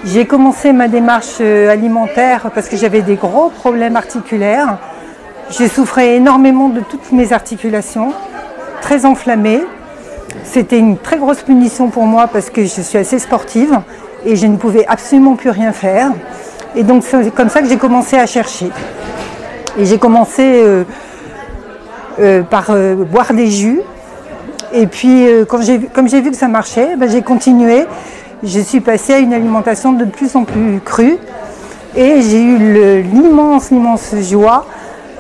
J'ai commencé ma démarche alimentaire parce que j'avais des gros problèmes articulaires. J'ai souffert énormément de toutes mes articulations, très enflammées. C'était une très grosse punition pour moi parce que je suis assez sportive et je ne pouvais absolument plus rien faire. Et donc c'est comme ça que j'ai commencé à chercher. Et j'ai commencé par boire des jus. Et puis comme j'ai vu que ça marchait, ben, j'ai continué. Je suis passée à une alimentation de plus en plus crue. Et j'ai eu l'immense joie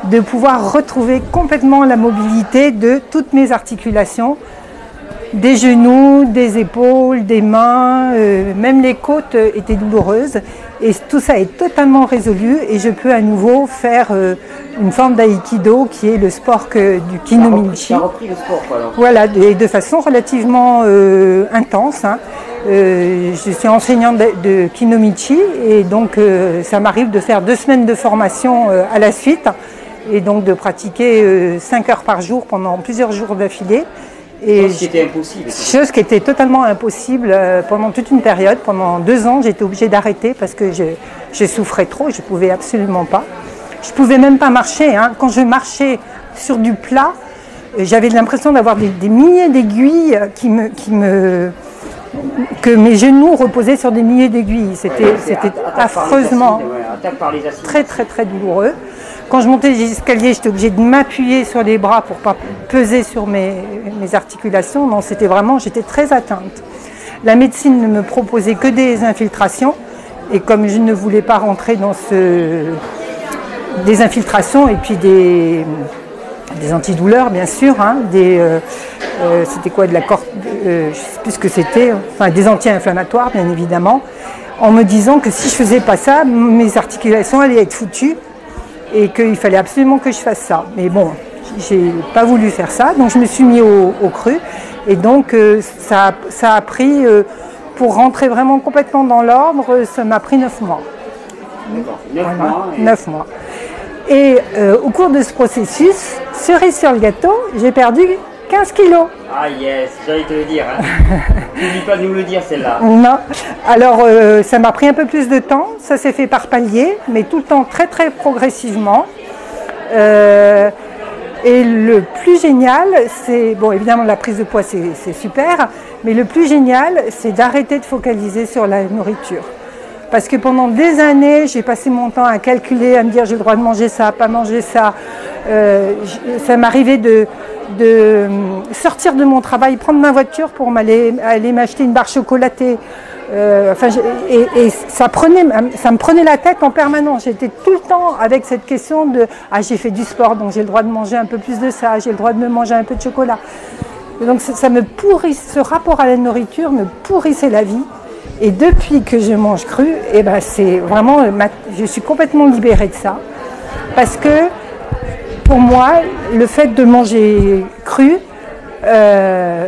de pouvoir retrouver complètement la mobilité de toutes mes articulations, des genoux, des épaules, des mains, même les côtes étaient douloureuses. Et tout ça est totalement résolu et je peux à nouveau faire une forme d'aïkido qui est le sport du Kinomichi. Tu as repris le sport quoi, alors. Voilà, et de façon relativement intense. Hein. Je suis enseignante de Kinomichi et donc ça m'arrive de faire 2 semaines de formation à la suite et donc de pratiquer 5 heures par jour pendant plusieurs jours d'affilée. Chose qui était impossible. Chose qui était totalement impossible pendant toute une période. Pendant 2 ans, j'étais obligée d'arrêter parce que je souffrais trop, je ne pouvais absolument pas. Je ne pouvais même pas marcher. Hein. Quand je marchais sur du plat, j'avais l'impression d'avoir des milliers d'aiguilles que mes genoux reposaient sur des milliers d'aiguilles. C'était affreusement très douloureux. Quand je montais les escaliers, j'étais obligée de m'appuyer sur les bras pour ne pas peser sur mes articulations. Non, j'étais très atteinte. La médecine ne me proposait que des infiltrations. Et comme je ne voulais pas rentrer dans des infiltrations et puis des antidouleurs, bien sûr, hein, c'était quoi, de la je ne sais plus ce que c'était, enfin des anti-inflammatoires, bien évidemment, en me disant que si je ne faisais pas ça, mes articulations allaient être foutues. Et qu'il fallait absolument que je fasse ça. Mais bon, j'ai pas voulu faire ça, donc je me suis mis au cru. Et donc ça a pris, pour rentrer vraiment complètement dans l'ordre, ça m'a pris 9 mois. 9 mois. Et au cours de ce processus, cerise sur le gâteau, j'ai perdu 15 kilos. Ah yes, j'allais te le dire. Hein. N'oublie pas de nous le dire celle-là. Non. Alors ça m'a pris un peu plus de temps, ça s'est fait par paliers, mais tout le temps très progressivement. Et le plus génial, c'est, bon évidemment la prise de poids c'est super, mais le plus génial c'est d'arrêter de focaliser sur la nourriture. Parce que pendant des années, j'ai passé mon temps à calculer, à me dire j'ai le droit de manger ça, pas manger ça. Ça m'arrivait de sortir de mon travail, prendre ma voiture pour aller m'acheter une barre chocolatée. Et ça me prenait la tête en permanence. J'étais tout le temps avec cette question de « Ah, j'ai fait du sport, donc j'ai le droit de manger un peu plus de ça, j'ai le droit de me manger un peu de chocolat. » Et donc ce rapport à la nourriture me pourrissait la vie. Et depuis que je mange cru, eh ben c'est vraiment, je suis complètement libérée de ça. Parce que pour moi, le fait de manger cru,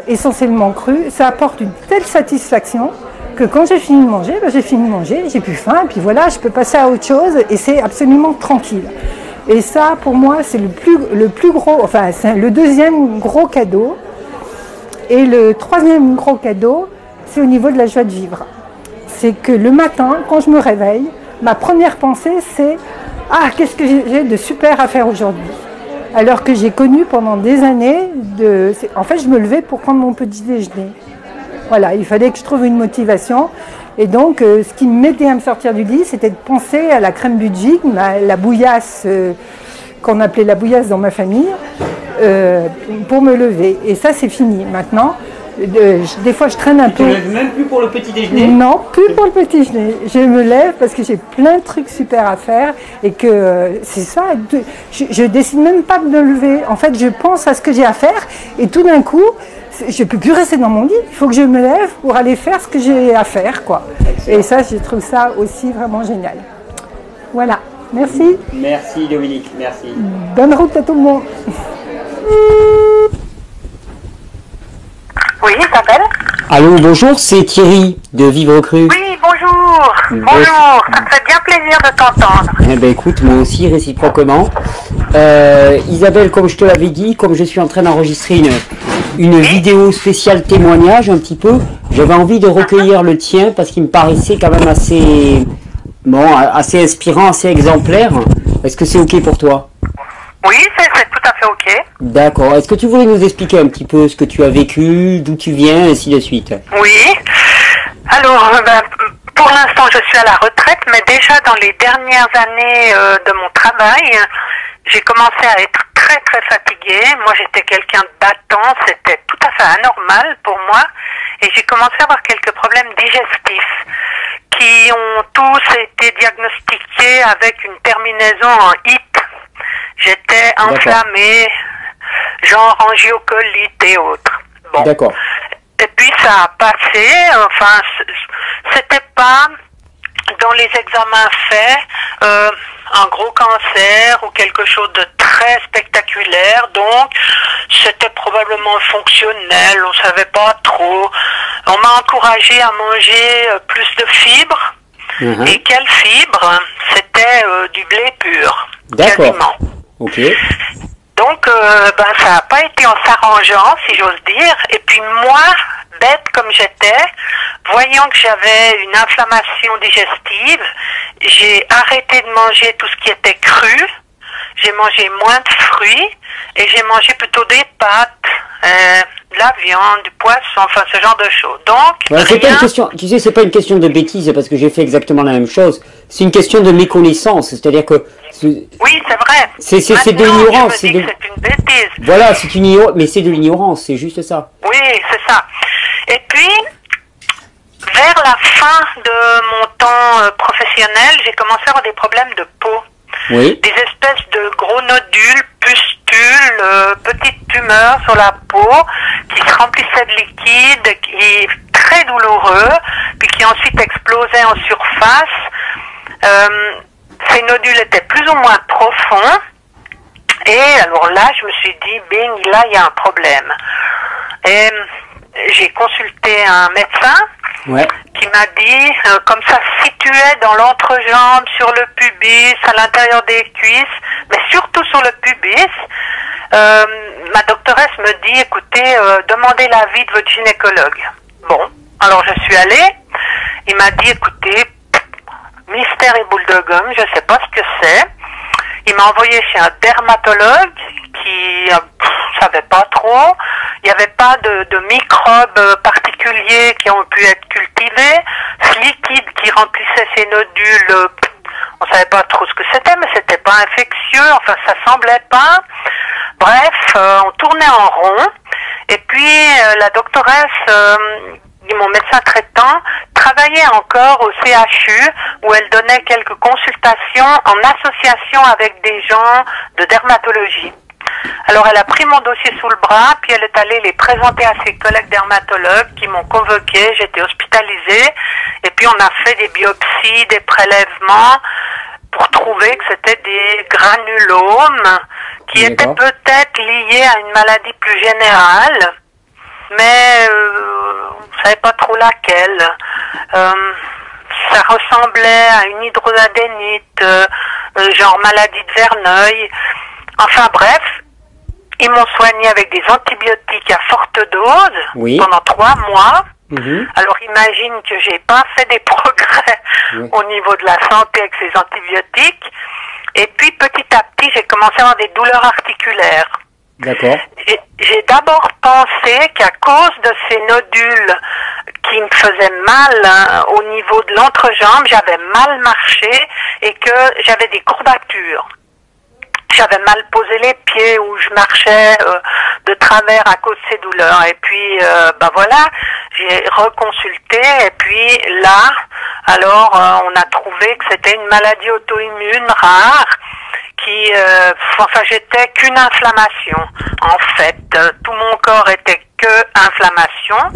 essentiellement cru, ça apporte une telle satisfaction que quand j'ai fini de manger, ben j'ai fini de manger, j'ai plus faim, et puis voilà, je peux passer à autre chose et c'est absolument tranquille. Et ça, pour moi, c'est le plus gros, enfin, c'est le 2e gros cadeau. Et le 3e gros cadeau, c'est au niveau de la joie de vivre. C'est que le matin, quand je me réveille, ma première pensée, c'est « Ah, qu'est-ce que j'ai de super à faire aujourd'hui ?» Alors que j'ai connu pendant des années, en fait, je me levais pour prendre mon petit déjeuner. Voilà, il fallait que je trouve une motivation. Et donc, ce qui m'aidait à me sortir du lit, c'était de penser à la crème Budwig, la bouillasse qu'on appelait la bouillasse dans ma famille, pour me lever. Et ça, c'est fini. Maintenant, des fois, je traîne un peu. Tu ne te lèves même plus pour le petit déjeuner? Non, plus pour le petit déjeuner. Je me lève parce que j'ai plein de trucs super à faire et que c'est ça. Je décide même pas de me lever. En fait, je pense à ce que j'ai à faire et tout d'un coup, je ne peux plus rester dans mon lit. Il faut que je me lève pour aller faire ce que j'ai à faire, quoi. Excellent. Et ça, je trouve ça aussi vraiment génial. Voilà. Merci. Merci Dominique, merci. Bonne route à tout le monde. Oui, ça s'appelle. Allô, bonjour, c'est Thierry de Vivre Cru. Oui, bonjour. Bonjour, ça me fait bien plaisir de t'entendre. Eh ben écoute, moi aussi, réciproquement. Isabelle, comme je te l'avais dit, comme je suis en train d'enregistrer une vidéo spéciale témoignage un petit peu, J'avais envie de recueillir le tien parce qu'il me paraissait quand même assez, bon, assez inspirant, assez exemplaire. Est-ce que c'est ok pour toi? Oui, c'est tout à fait ok. D'accord. Est-ce que tu voulais nous expliquer un petit peu ce que tu as vécu, d'où tu viens, ainsi de suite? Oui. Alors, pour l'instant, je suis à la retraite, mais déjà dans les dernières années de mon travail, j'ai commencé à être très très fatiguée. Moi, j'étais quelqu'un de battant, c'était tout à fait anormal pour moi. Et j'ai commencé à avoir quelques problèmes digestifs qui ont tous été diagnostiqués avec une terminaison en « it ». J'étais inflammée, genre angiocolite et autres. Bon. D'accord. Et puis ça a passé, enfin, c'était pas dans les examens faits un gros cancer ou quelque chose de très spectaculaire, donc c'était probablement fonctionnel, on savait pas trop. On m'a encouragé à manger plus de fibres. Et quelle fibre? C'était du blé pur. D'accord. Quasiment. Ok. Donc, ça n'a pas été en s'arrangeant, si j'ose dire. Et puis moi, bête comme j'étais, voyant que j'avais une inflammation digestive, j'ai arrêté de manger tout ce qui était cru. J'ai mangé moins de fruits et j'ai mangé plutôt des pâtes, de la viande, du poisson, enfin ce genre de choses. Donc, ouais, c'est pas une question, tu sais, c'est pas une question de bêtise parce que j'ai fait exactement la même chose. C'est une question de méconnaissance, c'est-à-dire que oui, c'est vrai. C'est de l'ignorance. C'est une bêtise. Voilà, c'est une ignorance, mais c'est de l'ignorance, c'est juste ça. Oui, c'est ça. Et puis, vers la fin de mon temps professionnel, j'ai commencé à avoir des problèmes de peau. Oui. Des espèces de gros nodules, pustules, petites tumeurs sur la peau qui se remplissaient de liquide, qui est très douloureux, puis qui ensuite explosaient en surface. Ces nodules étaient plus ou moins profonds. Et alors là, je me suis dit, bing, là, il y a un problème. Et j'ai consulté un médecin qui m'a dit, comme ça se situait dans l'entrejambe, sur le pubis, à l'intérieur des cuisses, mais surtout sur le pubis. Ma doctoresse me dit, écoutez, demandez l'avis de votre gynécologue. Bon, alors je suis allée. Il m'a dit, écoutez, mystère et boule de gomme, je sais pas ce que c'est. Il m'a envoyé chez un dermatologue qui savait pas trop. Il n'y avait pas de microbes particuliers qui ont pu être cultivés. Ce liquide qui remplissait ces nodules, on savait pas trop ce que c'était, mais c'était pas infectieux. Enfin, ça semblait pas. Bref, on tournait en rond. Et puis, la doctoresse, mon médecin traitant, travaillait encore au CHU où elle donnait quelques consultations en association avec des gens de dermatologie. Alors elle a pris mon dossier sous le bras, puis elle est allée les présenter à ses collègues dermatologues qui m'ont convoqué, j'étais hospitalisée, et puis on a fait des biopsies, des prélèvements pour trouver que c'était des granulomes qui étaient peut-être liés à une maladie plus générale, mais on ne savait pas trop laquelle. Ça ressemblait à une hydrosadénite, genre maladie de Verneuil. Enfin bref, ils m'ont soigné avec des antibiotiques à forte dose pendant 3 mois. Alors imagine que j'ai pas fait des progrès au niveau de la santé avec ces antibiotiques. Et puis petit à petit, j'ai commencé à avoir des douleurs articulaires. D'accord. J'ai d'abord pensé qu'à cause de ces nodules qui me faisaient mal au niveau de l'entrejambe, j'avais mal marché et que j'avais des courbatures. J'avais mal posé les pieds ou je marchais de travers à cause de ces douleurs. Et puis, voilà, j'ai reconsulté et puis là, alors on a trouvé que c'était une maladie auto-immune rare qui, j'étais qu'une inflammation. En fait, tout mon corps était que inflammation.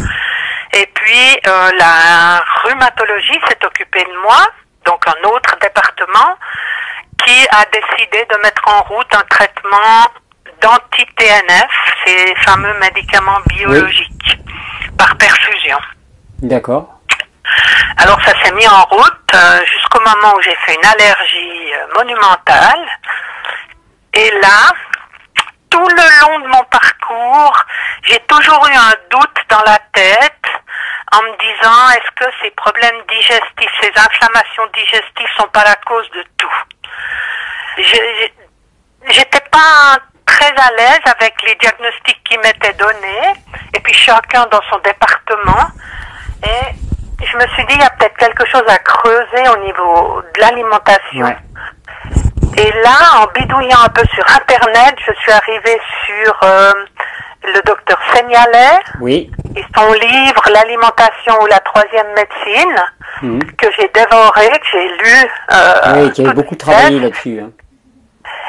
Et puis, la rhumatologie s'est occupée de moi, donc un autre département, qui a décidé de mettre en route un traitement d'anti-TNF, ces fameux médicaments biologiques, par perfusion. D'accord. Alors ça s'est mis en route jusqu'au moment où j'ai fait une allergie monumentale. Et là, tout le long de mon parcours, j'ai toujours eu un doute dans la tête en me disant est-ce que ces problèmes digestifs, ces inflammations digestives sont pas la cause de tout. J'étais pas très à l'aise avec les diagnostics qui m'étaient donnés, et puis chacun dans son département, et je me suis dit il y a peut-être quelque chose à creuser au niveau de l'alimentation. Ouais. Et là, en bidouillant un peu sur Internet, je suis arrivée sur le docteur Seignalais, oui, et son livre L'alimentation ou la troisième médecine, que j'ai dévoré, que j'ai lu. Oui, qui avait beaucoup travaillé là-dessus. Hein.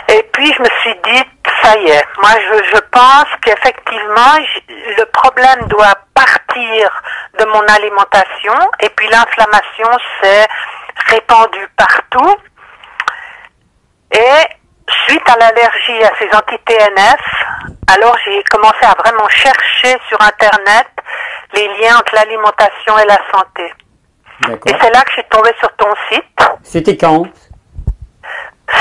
Et puis je me suis dit, ça y est, moi je pense qu'effectivement le problème doit partir de mon alimentation, et puis l'inflammation s'est répandue partout. Et suite à l'allergie à ces anti-TNF, alors j'ai commencé à vraiment chercher sur Internet les liens entre l'alimentation et la santé. Et c'est là que je suis tombée sur ton site. C'était quand?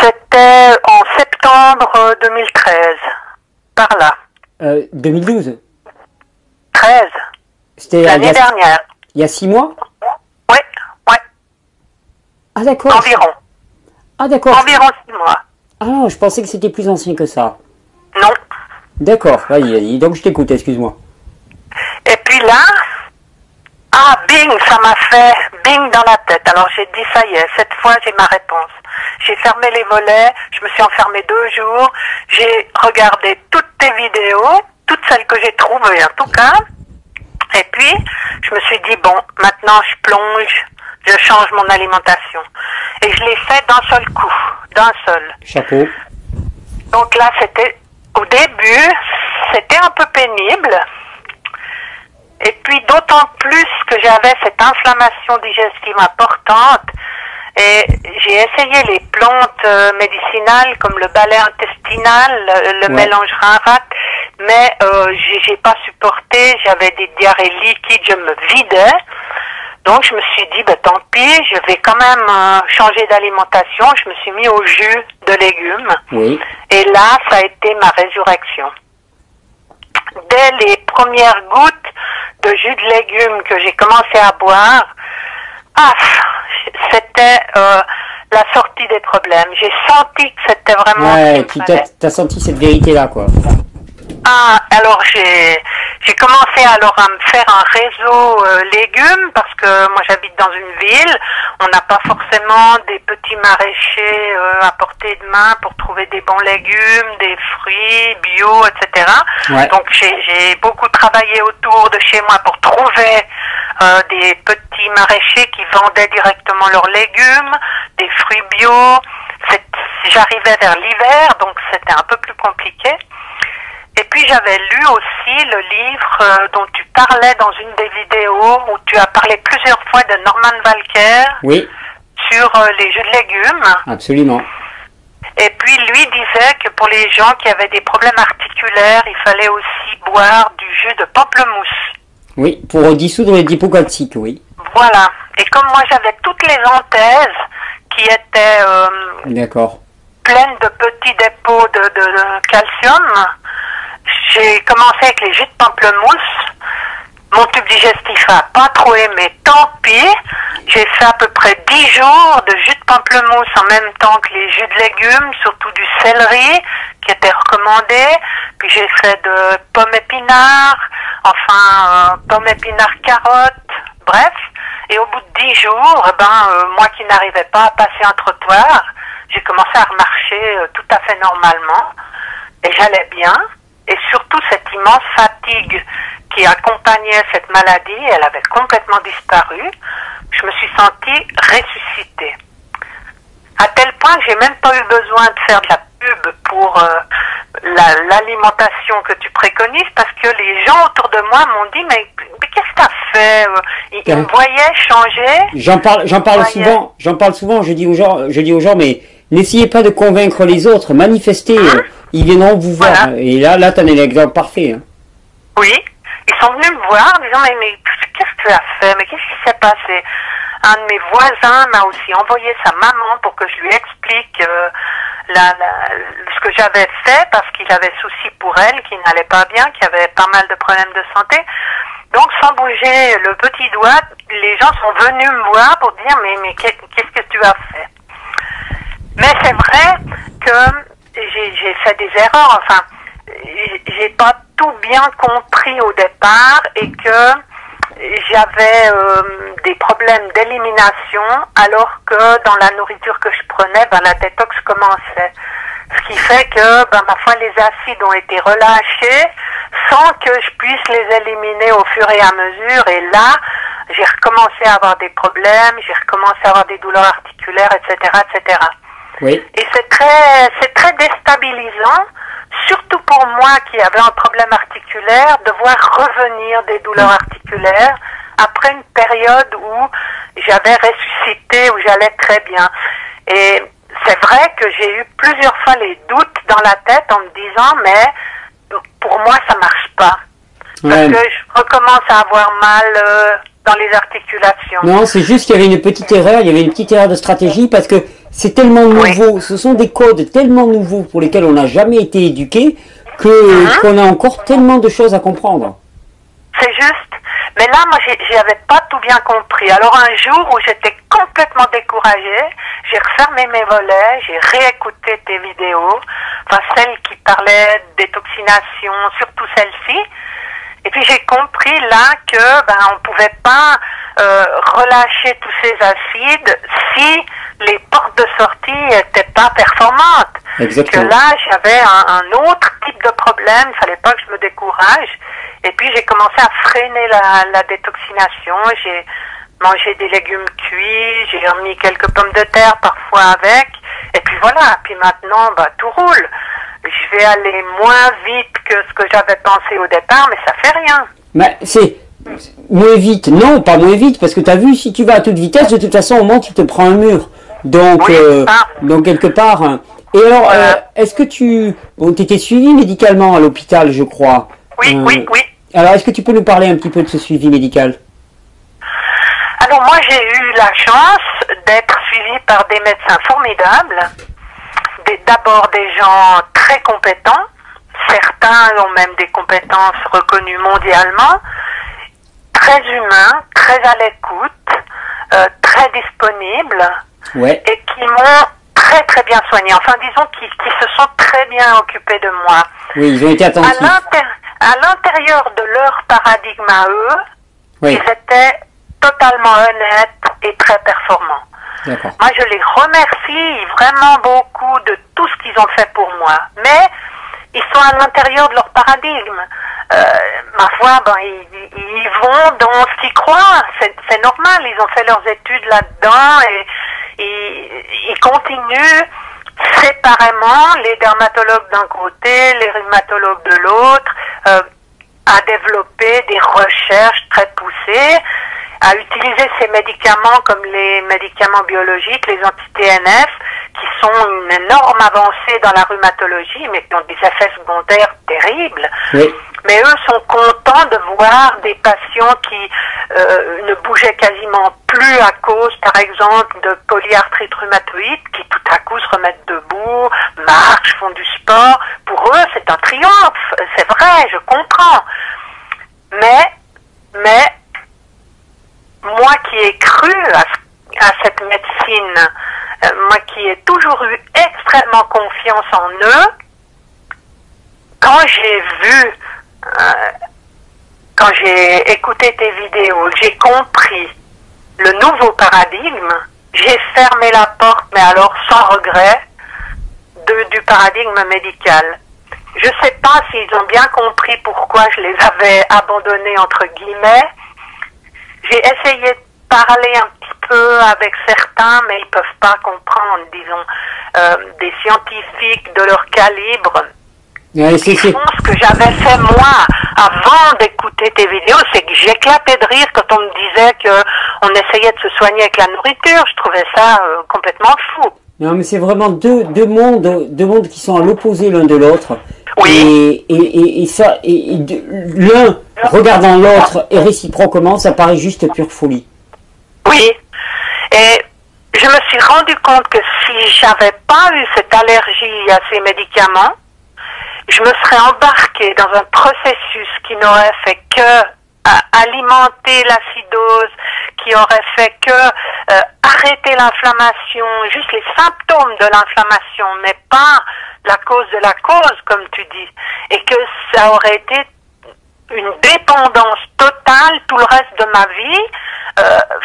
C'était en septembre 2013, par là. 2012? 13. C'était l'année dernière. Il y a 6 mois? Oui, oui. Ah d'accord. Environ. Ah d'accord. Environ 6 mois. Ah non, je pensais que c'était plus ancien que ça. Non. D'accord, vas-y, donc je t'écoute, excuse-moi. Et puis là, bing, ça m'a fait bing dans la tête. Alors j'ai dit, ça y est, cette fois j'ai ma réponse. J'ai fermé les volets, je me suis enfermée 2 jours, j'ai regardé toutes tes vidéos, toutes celles que j'ai trouvées en tout cas. Et puis, je me suis dit, bon, maintenant je plonge, je change mon alimentation. Et je l'ai fait d'un seul coup, d'un seul. Chapeau. Donc là, c'était, au début, c'était un peu pénible. Et puis d'autant plus que j'avais cette inflammation digestive importante, et j'ai essayé les plantes médicinales comme le balai intestinal, le mélange rein-rat, mais j'ai pas supporté, j'avais des diarrhées liquides, je me vidais. Donc je me suis dit, tant pis, je vais quand même changer d'alimentation. Je me suis mis au jus de légumes. Oui. Et là, ça a été ma résurrection. Dès les premières gouttes de jus de légumes que j'ai commencé à boire, c'était la sortie des problèmes. J'ai senti que c'était vraiment... Ouais, tu t'as senti cette vérité-là, quoi. Alors j'ai commencé alors à me faire un réseau légumes, parce que moi j'habite dans une ville, on n'a pas forcément des petits maraîchers à portée de main pour trouver des bons légumes, des fruits bio, etc. Ouais. Donc j'ai beaucoup travaillé autour de chez moi pour trouver des petits maraîchers qui vendaient directement leurs légumes, des fruits bio. J'arrivais vers l'hiver, donc c'était un peu plus compliqué. Et puis j'avais lu aussi le livre dont tu parlais dans une des vidéos, où tu as parlé plusieurs fois de Norman Walker. Oui. Sur les jus de légumes. Absolument. Et puis lui disait que pour les gens qui avaient des problèmes articulaires, il fallait aussi boire du jus de pamplemousse. Oui, pour dissoudre les hypocalciques, oui. Voilà. Et comme moi j'avais toutes les anthèses qui étaient d'accord, pleines de petits dépôts de calcium, j'ai commencé avec les jus de pamplemousse. Mon tube digestif n'a pas trop aimé, tant pis. J'ai fait à peu près 10 jours de jus de pamplemousse en même temps que les jus de légumes, surtout du céleri qui était recommandé. Puis j'ai fait de pommes épinards, pommes épinards carottes, bref. Et au bout de 10 jours, moi qui n'arrivais pas à passer un trottoir, j'ai commencé à remarcher tout à fait normalement. Et j'allais bien. Et surtout, cette immense fatigue qui accompagnait cette maladie, elle avait complètement disparu. Je me suis sentie ressuscitée. À tel point que j'ai même pas eu besoin de faire de la pub pour l'alimentation que tu préconises, parce que les gens autour de moi m'ont dit, mais qu'est-ce que tu as fait? Ils me voyaient changer. J'en parle souvent, je dis aux gens, mais n'essayez pas de convaincre les autres, manifestez. Ils viendront vous voir. Voilà. Et là, tu en es l'exemple parfait. Hein. Oui, ils sont venus me voir en disant, mais qu'est-ce que tu as fait? Mais qu'est-ce qui s'est passé? Un de mes voisins m'a aussi envoyé sa maman pour que je lui explique ce que j'avais fait, parce qu'il avait souci pour elle, qui n'allait pas bien, qui avait pas mal de problèmes de santé. Donc, sans bouger le petit doigt, les gens sont venus me voir pour dire mais qu'est-ce que tu as fait? Mais c'est vrai que j'ai fait des erreurs. Enfin, j'ai pas tout bien compris au départ et que j'avais des problèmes d'élimination alors que dans la nourriture que je prenais, la détox commençait. Ce qui fait que, ma foi, les acides ont été relâchés sans que je puisse les éliminer au fur et à mesure. Et là, j'ai recommencé à avoir des problèmes, j'ai recommencé à avoir des douleurs articulaires, etc., etc. Oui. Et c'est très déstabilisant, surtout pour moi qui avais un problème articulaire, de voir revenir des douleurs articulaires après une période où j'avais ressuscité, où j'allais très bien. Et c'est vrai que j'ai eu plusieurs fois les doutes dans la tête en me disant, mais pour moi ça marche pas. Parce que je recommence à avoir mal dans les articulations. Non, c'est juste qu'il y avait une petite erreur, il y avait une petite erreur de stratégie parce que c'est tellement nouveau, ce sont des codes tellement nouveaux pour lesquels on n'a jamais été éduqué que qu'on a encore tellement de choses à comprendre. C'est juste. Mais là, moi, j'avais pas tout bien compris. Alors, un jour où j'étais complètement découragée, j'ai refermé mes volets, j'ai réécouté tes vidéos, enfin, celles qui parlaient de détoxination, surtout celle-ci. Et puis, j'ai compris là que, on pouvait pas relâcher tous ces acides si les portes de sortie n'étaient pas performantes. Exactement. Que là, j'avais un autre type de problème, il fallait pas que je me décourage. Et puis j'ai commencé à freiner la détoxination, j'ai mangé des légumes cuits, j'ai remis quelques pommes de terre parfois avec, et puis voilà, puis maintenant tout roule. Je vais aller moins vite que ce que j'avais pensé au départ, mais ça fait rien. Mais c'est moins vite, non, pas moins vite, parce que tu as vu, si tu vas à toute vitesse, de toute façon, au moment tu te prends un mur. Donc, donc quelque part. Hein. Et alors, est-ce que tu étais suivi médicalement à l'hôpital, je crois? Oui, oui. Alors, est-ce que tu peux nous parler un petit peu de ce suivi médical? Alors, moi, j'ai eu la chance d'être suivie par des médecins formidables. D'abord des gens très compétents. Certains ont même des compétences reconnues mondialement. Très humains, très à l'écoute, très disponibles. Ouais. Et qui m'ont très très bien soigné. Enfin, disons qu'ils se sont très bien occupés de moi. Oui, ils ont été attentifs. À l'intérieur de leur paradigme à eux, oui. Ils étaient totalement honnêtes et très performants. Moi, je les remercie vraiment beaucoup de tout ce qu'ils ont fait pour moi. Mais ils sont à l'intérieur de leur paradigme. Ma foi, ils vont dans ce qu'ils croient. C'est normal, ils ont fait leurs études là-dedans et ils continuent séparément, les dermatologues d'un côté, les rhumatologues de l'autre, à développer des recherches très poussées, à utiliser ces médicaments comme les médicaments biologiques, les anti-TNF, qui sont une énorme avancée dans la rhumatologie, mais qui ont des effets secondaires terribles. Oui. Mais eux sont contents de voir des patients qui ne bougeaient quasiment plus à cause, par exemple, de polyarthrite rhumatoïde, qui tout à coup se remettent debout, marchent, font du sport. Pour eux, c'est un triomphe. C'est vrai, je comprends. Mais moi qui ai cru à cette médecine, moi qui ai toujours eu extrêmement confiance en eux, quand j'ai vu, quand j'ai écouté tes vidéos, j'ai compris le nouveau paradigme, j'ai fermé la porte, mais alors sans regret, du paradigme médical. Je ne sais pas s'ils ont bien compris pourquoi je les avais abandonnés, entre guillemets. J'ai essayé de parler un petit peu avec certains, mais ils ne peuvent pas comprendre, disons, des scientifiques de leur calibre. Ouais, Ils font ce que j'avais fait moi avant d'écouter tes vidéos, c'est que j'éclatais de rire quand on me disait qu'on essayait de se soigner avec la nourriture. Je trouvais ça complètement fou. Non, mais c'est vraiment deux mondes qui sont à l'opposé l'un de l'autre. Oui. Et l'un regardant l'autre et réciproquement, ça paraît juste pure folie. Oui. Et je me suis rendu compte que si j'avais pas eu cette allergie à ces médicaments, je me serais embarquée dans un processus qui n'aurait fait que alimenter l'acidose, qui aurait fait que arrêter l'inflammation, juste les symptômes de l'inflammation, mais pas la cause de la cause, comme tu dis, et que ça aurait été une dépendance totale tout le reste de ma vie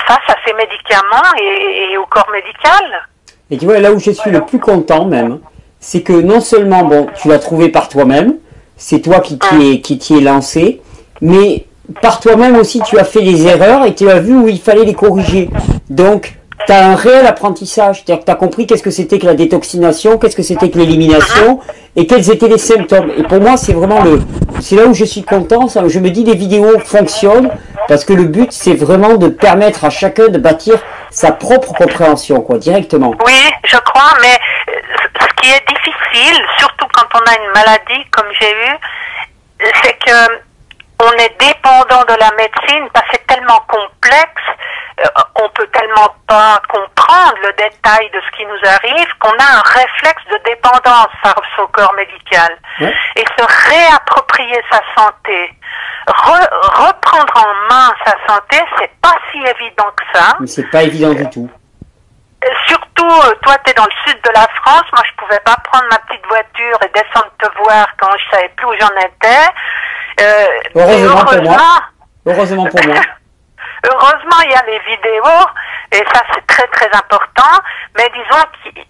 face à ces médicaments et au corps médical. Et tu vois, là où je suis le plus content même, c'est que non seulement, bon, tu l'as trouvé par toi-même, c'est toi qui t'y es lancé, mais par toi-même aussi, tu as fait des erreurs et tu as vu où il fallait les corriger. Donc, tu as un réel apprentissage, c'est-à-dire que tu as compris qu'est-ce que c'était que la détoxination, qu'est-ce que c'était que l'élimination, et quels étaient les symptômes. Et pour moi, c'est vraiment c'est là où je suis content, ça, je me dis les vidéos fonctionnent, parce que le but, c'est vraiment de permettre à chacun de bâtir sa propre compréhension, quoi, directement. Oui, je crois, mais ce qui est difficile, surtout quand on a une maladie comme j'ai eu, c'est que on est dépendant de la médecine parce que c'est tellement complexe, on peut tellement pas comprendre le détail de ce qui nous arrive qu'on a un réflexe de dépendance face au corps médical. Ouais. Et se réapproprier sa santé, reprendre en main sa santé, c'est pas si évident que ça. Mais c'est pas évident du tout. Surtout, toi, tu es dans le sud de la France. Moi, je pouvais pas prendre ma petite voiture et descendre te voir quand je savais plus où j'en étais. Heureusement pour moi. Heureusement pour moi. Heureusement, il y a les vidéos, et ça, c'est très, très important. Mais disons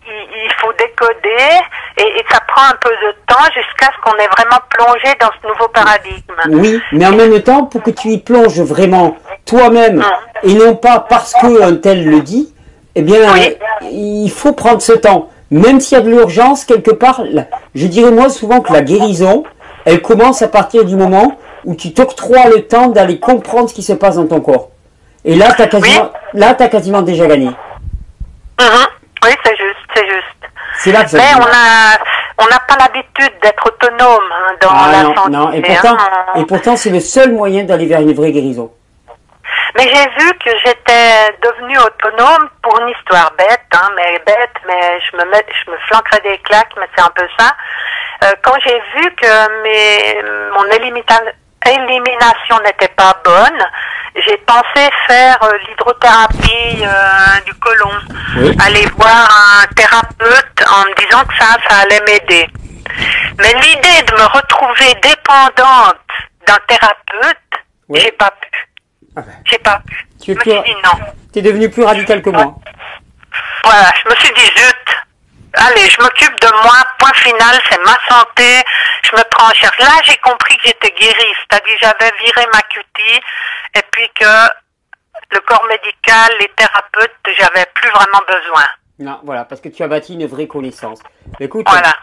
qu'il faut décoder, et ça prend un peu de temps jusqu'à ce qu'on ait vraiment plongé dans ce nouveau paradigme. Oui, mais en même temps, pour que tu y plonges vraiment toi-même, et non pas parce qu'un tel le dit, eh bien, Oui. il faut prendre ce temps. Même s'il y a de l'urgence, quelque part, je dirais moi souvent que la guérison, elle commence à partir du moment où tu t'octroies le temps d'aller comprendre ce qui se passe dans ton corps. Et là, tu as quasiment déjà gagné. Oui, c'est juste, c'est juste. C'est là que ça Mais se joue. on n'a pas l'habitude d'être autonome dans la santé. Non. hein. Et pourtant, c'est le seul moyen d'aller vers une vraie guérison. Mais j'ai vu que j'étais devenue autonome pour une histoire bête, mais je me flanquerais des claques, mais c'est un peu ça. Quand j'ai vu que mon élimination n'était pas bonne, j'ai pensé faire l'hydrothérapie du côlon. Oui. Aller voir un thérapeute en me disant que ça allait m'aider. Mais l'idée de me retrouver dépendante d'un thérapeute, Oui. j'ai pas pu. Ah ben. J'ai pas pu. Tu Je me suis dit non. es devenu plus radical que moi. Voilà, je me suis dit zut. Allez, je m'occupe de moi, point final, c'est ma santé, je me prends en charge. Là, j'ai compris que j'étais guérie, c'est-à-dire que j'avais viré ma cutie, et puis que le corps médical, les thérapeutes, j'avais plus vraiment besoin. Non, voilà, parce que tu as bâti une vraie connaissance. Écoute, Voilà.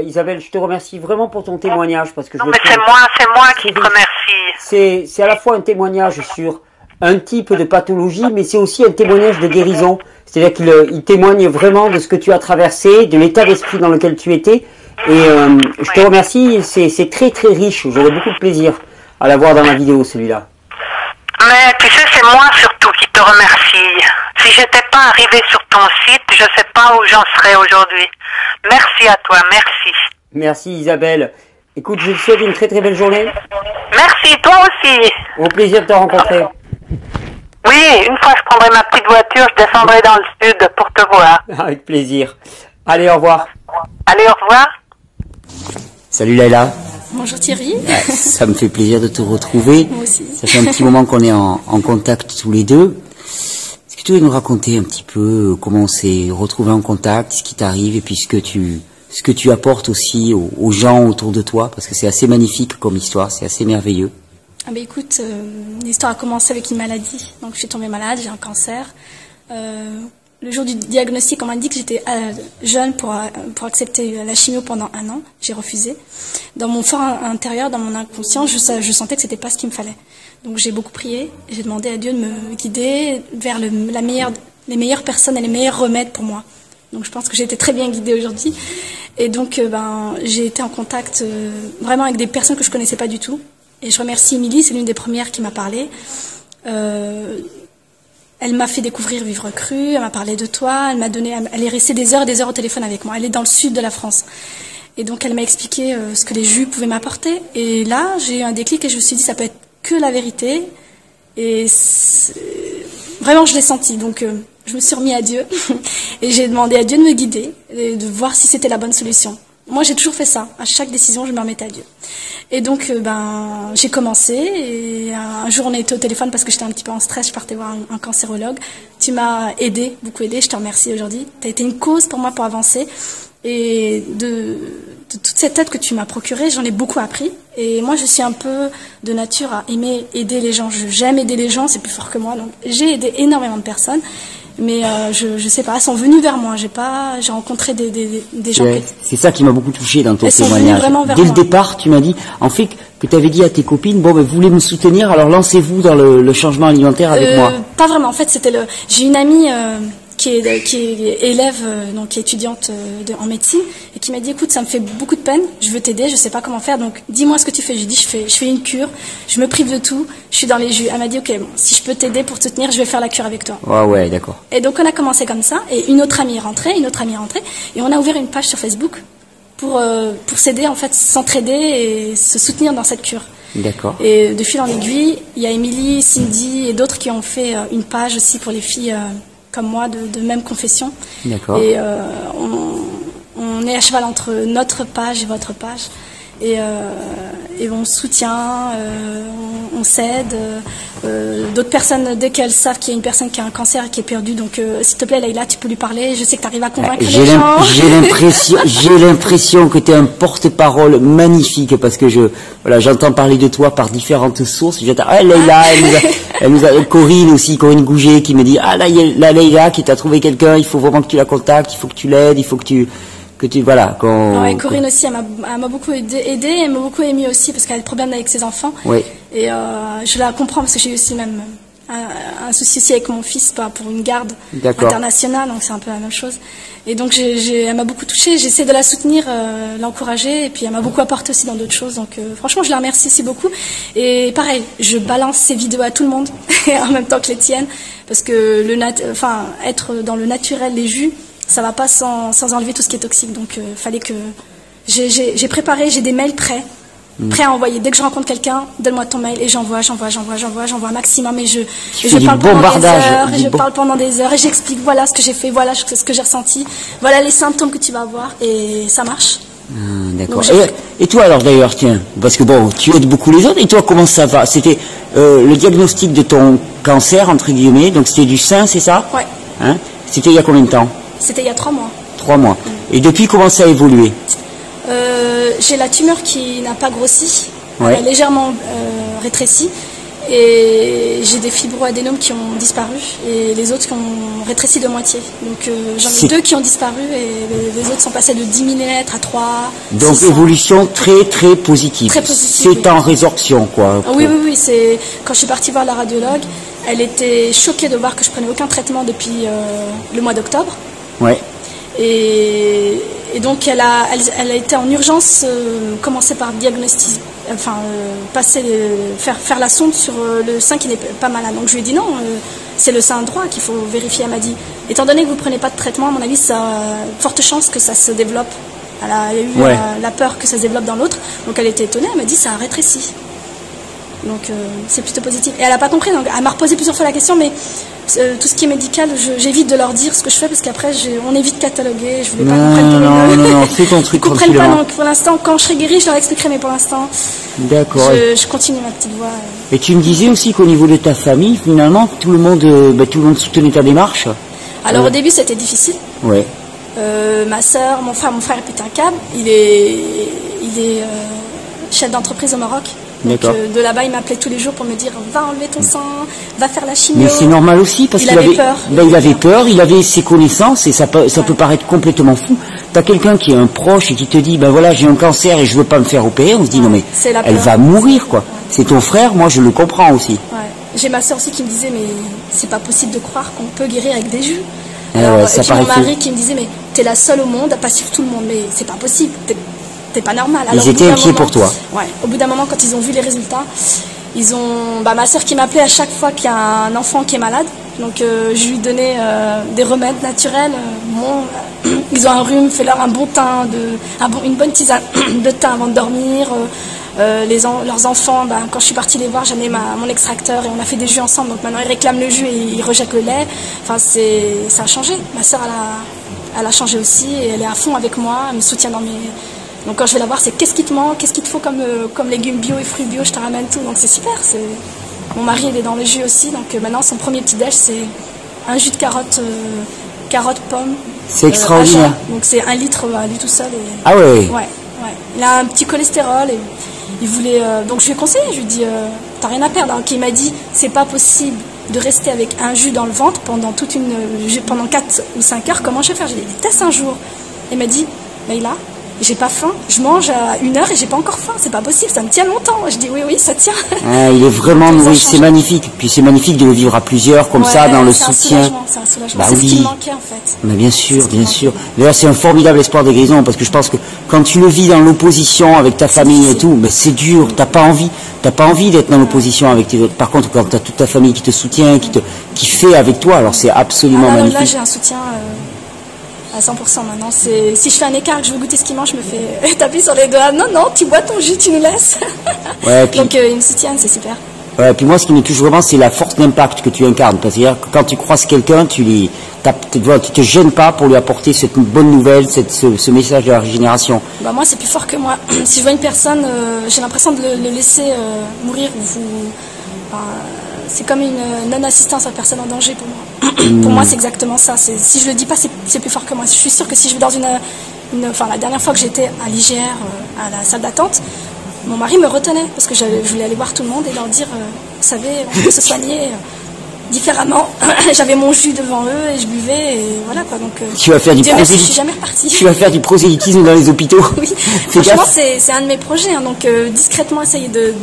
Isabelle, je te remercie vraiment pour ton témoignage, parce que Non, je mais le trouve- c'est moi qui te remercie. c'est à la fois un témoignage sur un type de pathologie, mais c'est aussi un témoignage de guérison. C'est-à-dire qu'il témoigne vraiment de ce que tu as traversé, de l'état d'esprit dans lequel tu étais. Et je te remercie, c'est très très riche. J'aurais beaucoup de plaisir à l'avoir dans la vidéo, celui-là. Mais tu sais, c'est moi surtout qui te remercie. Si j'étais pas arrivée sur ton site, je sais pas où j'en serais aujourd'hui. Merci à toi, merci. Merci Isabelle. Écoute, je te souhaite une très très belle journée. Merci, toi aussi. Au plaisir de te rencontrer. Oui, une fois je prendrai ma petite voiture, je descendrai dans le sud pour te voir. Avec plaisir. Allez, au revoir. Allez, au revoir. Salut Laila. Bonjour Thierry. Ça me fait plaisir de te retrouver. Moi aussi. Ça fait un petit moment qu'on est en contact tous les deux. Est-ce que tu veux nous raconter un petit peu comment on s'est retrouvé en contact, ce qui t'arrive et puis ce que tu apportes aussi aux gens autour de toi, parce que c'est assez magnifique comme histoire, c'est assez merveilleux. Ah bah écoute, l'histoire a commencé avec une maladie. Donc je suis tombée malade, j'ai un cancer. Le jour du diagnostic, on m'a dit que j'étais jeune pour accepter la chimio pendant 1 an. J'ai refusé. Dans mon fort intérieur, dans mon inconscient, je sentais que c'était pas ce qu'il me fallait. Donc j'ai beaucoup prié. J'ai demandé à Dieu de me guider vers les meilleures personnes et les meilleurs remèdes pour moi. Donc je pense que j'ai été très bien guidée aujourd'hui. Et donc j'ai été en contact vraiment avec des personnes que je connaissais pas du tout. Et je remercie Émilie, c'est l'une des premières qui m'a parlé. Elle m'a fait découvrir Vivre Cru, elle m'a parlé de toi, elle est restée des heures et des heures au téléphone avec moi. Elle est dans le sud de la France. Et donc elle m'a expliqué ce que les jus pouvaient m'apporter. Et là, j'ai eu un déclic et je me suis dit ça peut être que la vérité. Et vraiment, je l'ai senti. Donc, je me suis remis à Dieu et j'ai demandé à Dieu de me guider et de voir si c'était la bonne solution. Moi, j'ai toujours fait ça. À chaque décision, je me remettais à Dieu. Et donc, j'ai commencé. Et un jour, on était au téléphone parce que j'étais un petit peu en stress. Je partais voir un cancérologue. Tu m'as aidé, beaucoup aidé. Je te remercie aujourd'hui. Tu as été une cause pour moi pour avancer. Et de toute cette aide que tu m'as procurée, j'en ai beaucoup appris. Et moi, je suis un peu de nature à aimer aider les gens. J'aime aider les gens, c'est plus fort que moi. Donc, j'ai aidé énormément de personnes. Mais je sais pas, elles sont venues vers moi. J'ai rencontré des gens. Ouais, c'est ça qui m'a beaucoup touché dans ton elles témoignage. sont venues vraiment vers Dès moi. le départ, tu m'as dit, en fait, que tu avais dit à tes copines, bon, ben, vous voulez me soutenir, alors lancez-vous dans le changement alimentaire avec moi. Pas vraiment. En fait, j'ai une amie qui est élève, donc qui est étudiante en médecine, et qui m'a dit, écoute, ça me fait beaucoup de peine, je veux t'aider, je sais pas comment faire, donc dis-moi ce que tu fais. J'ai dit, je fais une cure, je me prive de tout, je suis dans les jus. Elle m'a dit, ok, bon, si je peux t'aider pour te tenir, je vais faire la cure avec toi. Ouais, d'accord. Et donc on a commencé comme ça, et une autre amie est rentrée, et on a ouvert une page sur Facebook pour s'aider, en fait, s'entraider et se soutenir dans cette cure. D'accord. Et de fil en aiguille, il y a Émilie, Cindy et d'autres qui ont fait une page aussi pour les filles comme moi de même confession. D'accord. Et on est à cheval entre notre page et votre page. Et on soutient, on s'aide. D'autres personnes, dès qu'elles savent qu'il y a une personne qui a un cancer et qui est perdue, donc s'il te plaît Leïla, tu peux lui parler. Je sais que tu arrives à convaincre les gens. J'ai l'impression que tu es un porte-parole magnifique parce que j'entends parler de toi par différentes sources. Leïla, Corinne aussi, Corinne Gouget qui me dit la Leïla qui t'a trouvé quelqu'un, il faut vraiment que tu la contactes, il faut que tu l'aides, il faut que tu Corinne aussi, elle m'a beaucoup aidée, elle m'a beaucoup émue aussi parce qu'elle a des problèmes avec ses enfants. Oui. Et je la comprends parce que j'ai eu aussi même un souci aussi avec mon fils pour une garde internationale, donc c'est un peu la même chose. Et donc elle m'a beaucoup touchée, j'essaie de la soutenir, l'encourager, et puis elle m'a beaucoup apporté aussi dans d'autres choses. Donc franchement, je la remercie aussi beaucoup. Et pareil, je balance ces vidéos à tout le monde, en même temps que les tiennes, parce que être dans le naturel, les jus, ça va pas sans enlever tout ce qui est toxique. Donc fallait que j'ai préparé, j'ai des mails prêts à envoyer. Dès que je rencontre quelqu'un, donne-moi ton mail et j'envoie un maximum, et je parle pendant des heures, et je parle pendant des heures, et j'explique voilà ce que j'ai fait, voilà ce que j'ai ressenti, voilà les symptômes que tu vas avoir, et ça marche. D'accord. Et toi alors d'ailleurs, tiens, parce que bon, tu aides beaucoup les autres, et toi comment ça va? C'était le diagnostic de ton cancer, entre guillemets, donc c'était du sein, c'est ça? Ouais. Hein? C'était il y a combien de temps? C'était il y a 3 mois. 3 mois. Et depuis, comment ça a évolué? J'ai la tumeur qui n'a pas grossi, ouais. Elle a légèrement rétréci, et j'ai des fibroadénomes qui ont disparu, et les autres qui ont rétréci de moitié. Donc j'en ai 2 qui ont disparu, et les autres sont passés de 10 mm à 3. Donc 600. Évolution très très positive. Très positive. C'est en résorption, quoi. Oui. C'est quand je suis partie voir la radiologue, elle était choquée de voir que je prenais aucun traitement depuis le mois d'octobre. Ouais. Et donc elle a été en urgence, commencer par diagnostiquer, faire la sonde sur le sein qui n'est pas malade. Donc je lui ai dit non, c'est le sein droit qu'il faut vérifier. Elle m'a dit, étant donné que vous ne prenez pas de traitement, à mon avis, ça a forte chance que ça se développe. Elle a eu la peur que ça se développe dans l'autre, donc elle était étonnée. Elle m'a dit ça a rétréci. Donc c'est plutôt positif. Et elle n'a pas compris, donc elle m'a reposé plusieurs fois la question, mais tout ce qui est médical, j'évite de leur dire ce que je fais, parce qu'après on évite de cataloguer. Je voulais pas qu'on prenne pour non, fais ton truc comprennent pas, donc pour l'instant, quand je serai guérie, je leur expliquerai, mais pour l'instant, d'accord. Je continue ma petite voie. Et tu me disais aussi qu'au niveau de ta famille, finalement, tout le monde soutenait ta démarche. Alors au début, c'était difficile. Ouais. Ma soeur, mon frère est pété un câble. Il est chef d'entreprise au Maroc. Donc de là-bas, il m'appelait tous les jours pour me dire va enlever ton sang, va faire la chimio. Mais c'est normal aussi parce qu'il avait peur. Il avait peur, il avait ses connaissances, et ça peut paraître complètement fou. T'as quelqu'un qui est un proche et qui te dit ben voilà, j'ai un cancer et je veux pas me faire opérer, on se dit non mais elle va mourir quoi. C'est ton frère, moi je le comprends aussi. Ouais. J'ai ma soeur aussi qui me disait mais c'est pas possible de croire qu'on peut guérir avec des jus. Et puis mon mari qui me disait mais t'es la seule au monde à pas suivre tout le monde, mais c'est pas possible. C'est pas normal. Alors, ils étaient inquiets pour toi. Ouais. Au bout d'un moment, quand ils ont vu les résultats, ils ont. Ma sœur qui m'appelait à chaque fois qu'il y a un enfant qui est malade. Donc je lui donnais des remèdes naturels. Ils ont un rhume, fais-leur un bon thym, une bonne tisane de thym avant de dormir. Leurs enfants, quand je suis partie les voir, j'amenais mon extracteur et on a fait des jus ensemble. Donc maintenant, ils réclament le jus et ils rejettent le lait. Enfin, ça a changé. Ma sœur, elle a changé aussi et elle est à fond avec moi. Elle me soutient dans mes... Donc quand je vais la voir, c'est qu'est-ce qui te manque, qu'est-ce qu'il te faut comme légumes bio et fruits bio, je te ramène tout. Donc c'est super. Mon mari, il est dans le jus aussi. Donc maintenant, son premier petit-déj, c'est un jus de carottes pommes. C'est extraordinaire. Donc c'est 1 litre à lui tout seul. Ah ouais. Ouais. Il a un petit cholestérol et il voulait. Donc je lui ai conseillé, je lui ai dit t'as rien à perdre. Donc il m'a dit c'est pas possible de rester avec un jus dans le ventre pendant pendant 4 ou 5 heures. Comment je vais faire? J'ai dit teste un jour. Il m'a dit Leïla, j'ai pas faim, je mange à 1 heure et j'ai pas encore faim, c'est pas possible, ça me tient longtemps. Je dis oui, ça tient. Ah, il est vraiment nourri, c'est magnifique. Puis c'est magnifique de le vivre à plusieurs, comme ça, dans le soutien. C'est un soulagement, c'est ce qui me manquait en fait. Mais bien sûr. D'ailleurs, c'est un formidable espoir de guérison, parce que je pense que quand tu le vis dans l'opposition avec ta famille et tout, mais c'est dur, t'as pas envie d'être dans l'opposition avec tes autres. Par contre, quand t'as toute ta famille qui te soutient, qui fait avec toi, alors c'est absolument magnifique. Là, j'ai un soutien à 100% maintenant. Si je fais un écart, que je veux goûter ce qu'il mange, je me fais taper sur les doigts. Non, tu bois ton jus, tu nous laisses. Puis, donc ils me soutiennent, c'est super. Ouais, puis moi, ce qui me touche vraiment, c'est la force d'impact que tu incarnes. Parce que quand tu croises quelqu'un, tu te gênes pas pour lui apporter cette bonne nouvelle, ce message de la régénération. Moi, c'est plus fort que moi. Si je vois une personne, j'ai l'impression de le laisser mourir. C'est comme une non-assistance à personne en danger pour moi. Pour moi, c'est exactement ça. Si je le dis pas, c'est plus fort que moi. Je suis sûre que si je vais dans la dernière fois que j'étais à l'IGR, à la salle d'attente, mon mari me retenait parce que je voulais aller voir tout le monde et leur dire, vous savez, on peut se soigner différemment. J'avais mon jus devant eux et je buvais et voilà quoi. Donc tu vas faire du prosélytisme. Je suis jamais repartie. Tu vas faire du prosélytisme dans les hôpitaux. Oui. Franchement, c'est un de mes projets. Donc discrètement essayer de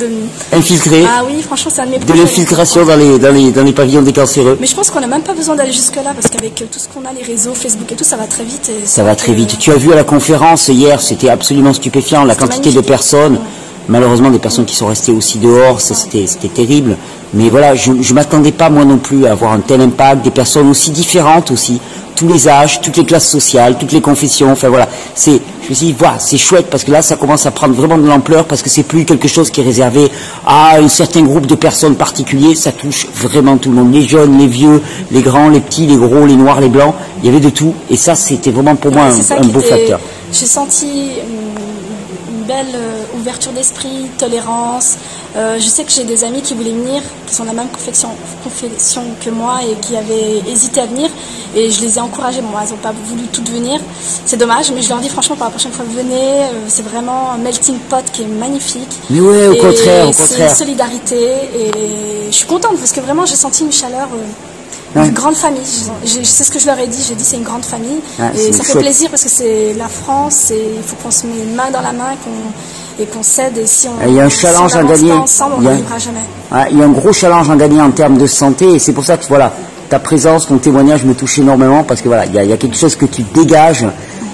infiltrer. Ah oui, franchement, c'est un de mes projets. De l'infiltration dans les pavillons des cancéreux. Mais je pense qu'on n'a même pas besoin d'aller jusque là parce qu'avec tout ce qu'on a, les réseaux, Facebook et tout, ça va très vite. Ça va très vite. Tu as vu à la conférence hier, c'était absolument stupéfiant la quantité de personnes. Malheureusement, des personnes qui sont restées aussi dehors, c'était terrible. Mais voilà, je m'attendais pas moi non plus à avoir un tel impact, des personnes aussi différentes aussi, tous les âges, toutes les classes sociales, toutes les confessions. Enfin voilà, je me suis dit, voilà, c'est chouette parce que là, ça commence à prendre vraiment de l'ampleur parce que c'est plus quelque chose qui est réservé à un certain groupe de personnes particuliers. Ça touche vraiment tout le monde, les jeunes, les vieux, les grands, les petits, les gros, les noirs, les blancs. Il y avait de tout. Et ça, c'était vraiment pour moi un beau facteur. J'ai senti une belle ouverture d'esprit, tolérance. Je sais que j'ai des amis qui voulaient venir, qui sont de la même confession que moi et qui avaient hésité à venir. Et je les ai encouragés. Bon, elles n'ont pas voulu toutes venir. C'est dommage, mais je leur dis franchement, pour la prochaine fois, venez. C'est vraiment un melting pot qui est magnifique. Mais ouais, au contraire. C'est une solidarité. Et je suis contente parce que vraiment, j'ai senti une chaleur. Une grande famille, c'est ce que je leur ai dit, j'ai dit c'est une grande famille et ça fait plaisir parce que c'est la France et il faut qu'on se mette une main dans la main et qu'on s'aide et si on il y a un challenge à gagner ensemble, on n'arrivera jamais. Il y a un gros challenge à gagner en termes de santé et c'est pour ça que voilà, ta présence, ton témoignage me touche énormément parce que voilà, il y a quelque chose que tu dégages,